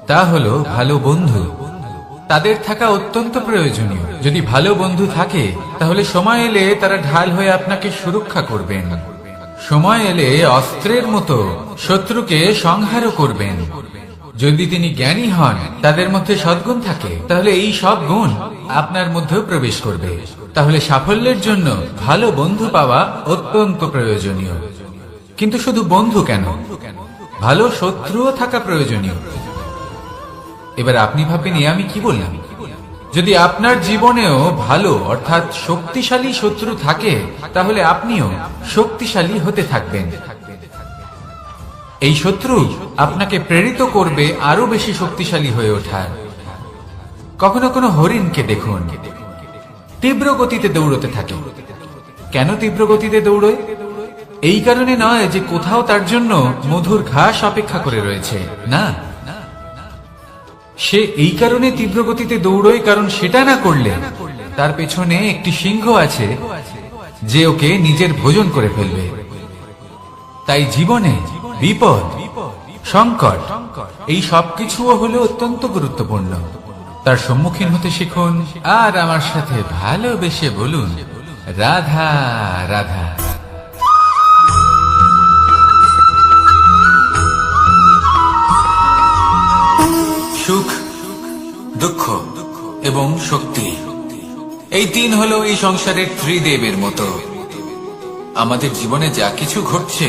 তা হলো ভালো বন্ধু। তাদের থাকা অত্যন্ত প্রয়োজনীয়। যদি ভালো বন্ধু থাকে তাহলে সময় এলে তারা ঢাল হয়ে আপনাকে সুরক্ষা করবেন। সময় এলে অস্ত্রের মতো শত্রুকে সংহারও করবেন। যদি তিনি জ্ঞানী হন, তাদের মধ্যে সদ্গুণ থাকে, তাহলে এই সব গুণ আপনার মধ্যেও প্রবেশ করবে। তাহলে সাফল্যের জন্য ভালো বন্ধু পাওয়া অত্যন্ত প্রয়োজনীয়। কিন্তু শুধু বন্ধু কেন, ভালো শত্রুও থাকা প্রয়োজনীয়। এবার আপনি ভাববেন আমি কি বললাম? যদি আপনার জীবনেও ভালো অর্থাৎ শক্তিশালী শত্রু থাকে তাহলে আপনিও শক্তিশালী হতে থাকবেন। এই শত্রু আপনাকে প্রেরিত করবে আরো বেশি শক্তিশালী হয়ে ওঠার। কখনো কোনো হরিণকে দেখুন, তীব্র গতিতে দৌড়তে থাকে। কেন তীব্র গতিতে দৌড়য়? এই কারণে নয় যে কোথাও তার জন্য মধুর ঘাস অপেক্ষা করে রয়েছে, না। সে এই কারণে তীব্র গতিতে দৌড়য় কারণ সেটা না করলে তার পেছনে একটি সিংহ আছে যে ওকে নিজের ভোজন করে ফেলবে। তাই জীবনে বিপদ, সংকট এই সবকিছুও হলো অত্যন্ত গুরুত্বপূর্ণ। তার সম্মুখীন হতে শিখুন আর আমার সাথে ভালোবেসে বলুন, রাধা রাধা। সুখ, দুঃখ এবং শক্তি, এই তিন হলো এই সংসারের ত্রিদেবের মতো। আমাদের জীবনে যা কিছু ঘটছে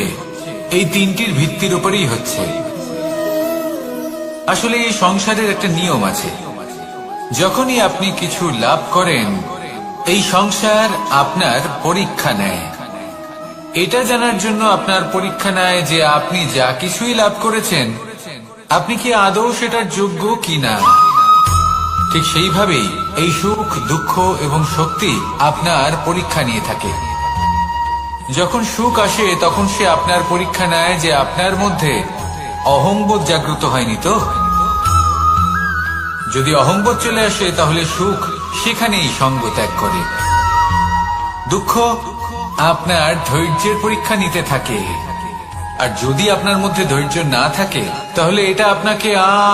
এই তিনটির ভিত্তির উপরেই হচ্ছে। আসলে এই সংসারের একটা নিয়ম আছে, যখনই আপনি কিছু লাভ করেন এই সংসার আপনার পরীক্ষা নেয়। এটা জানার জন্য আপনার পরীক্ষা নেয় যে আপনি যা কিছুই লাভ করেছেন আপনি কি আদৌ সেটার যোগ্য কিনা। ঠিক সেইভাবেই এই সুখ, দুঃখ এবং শক্তি আপনার পরীক্ষা নিয়ে থাকে। যখন সুখ আসে তখন সে আপনার পরীক্ষা নেয় যে আপনার মধ্যে অহংবোধ জাগ্রত হয়নি তো। যদি অহংবোধ চলে আসে তাহলে সুখ সেখানেই সঙ্গ ত্যাগ করে। দুঃখ আপনার ধৈর্যের পরীক্ষা নিতে থাকে, আর যদি আপনার মধ্যে ধৈর্য না থাকে তাহলে এটা আপনাকে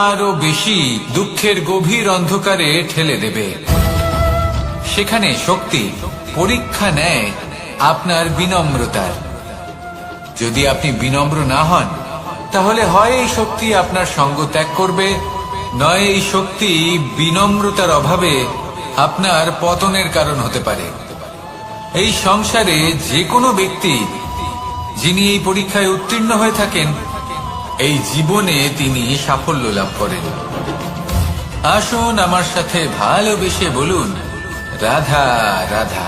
আরো বেশি দুঃখের গভীর অন্ধকারে ঠেলে দেবে। সেখানে শক্তি পরীক্ষা নেয় আপনার বিনম্রতার। যদি আপনি বিনম্র না হন তাহলে হয় এই শক্তি আপনার সঙ্গ ত্যাগ করবে, নয় এই শক্তি বিনম্রতার অভাবে আপনার পতনের কারণ হতে পারে। এই সংসারে যে কোনো ব্যক্তি যিনি এই পরীক্ষায় উত্তীর্ণ হয়ে থাকেন এই জীবনে তিনি সাফল্য লাভ করেন। আসুন আমার সাথে ভালোবেসে বলুন, রাধা রাধা।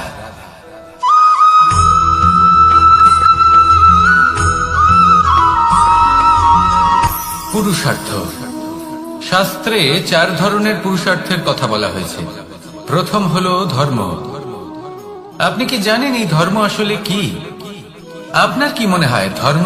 পুরুষার্থ। শাস্ত্রে 4 ধরনের পুরুষার্থের কথা বলা হয়েছে। প্রথম হলো ধর্ম। আপনি কি জানেন এই ধর্ম আসলে কি? আপনার কি মনে হয় ধর্ম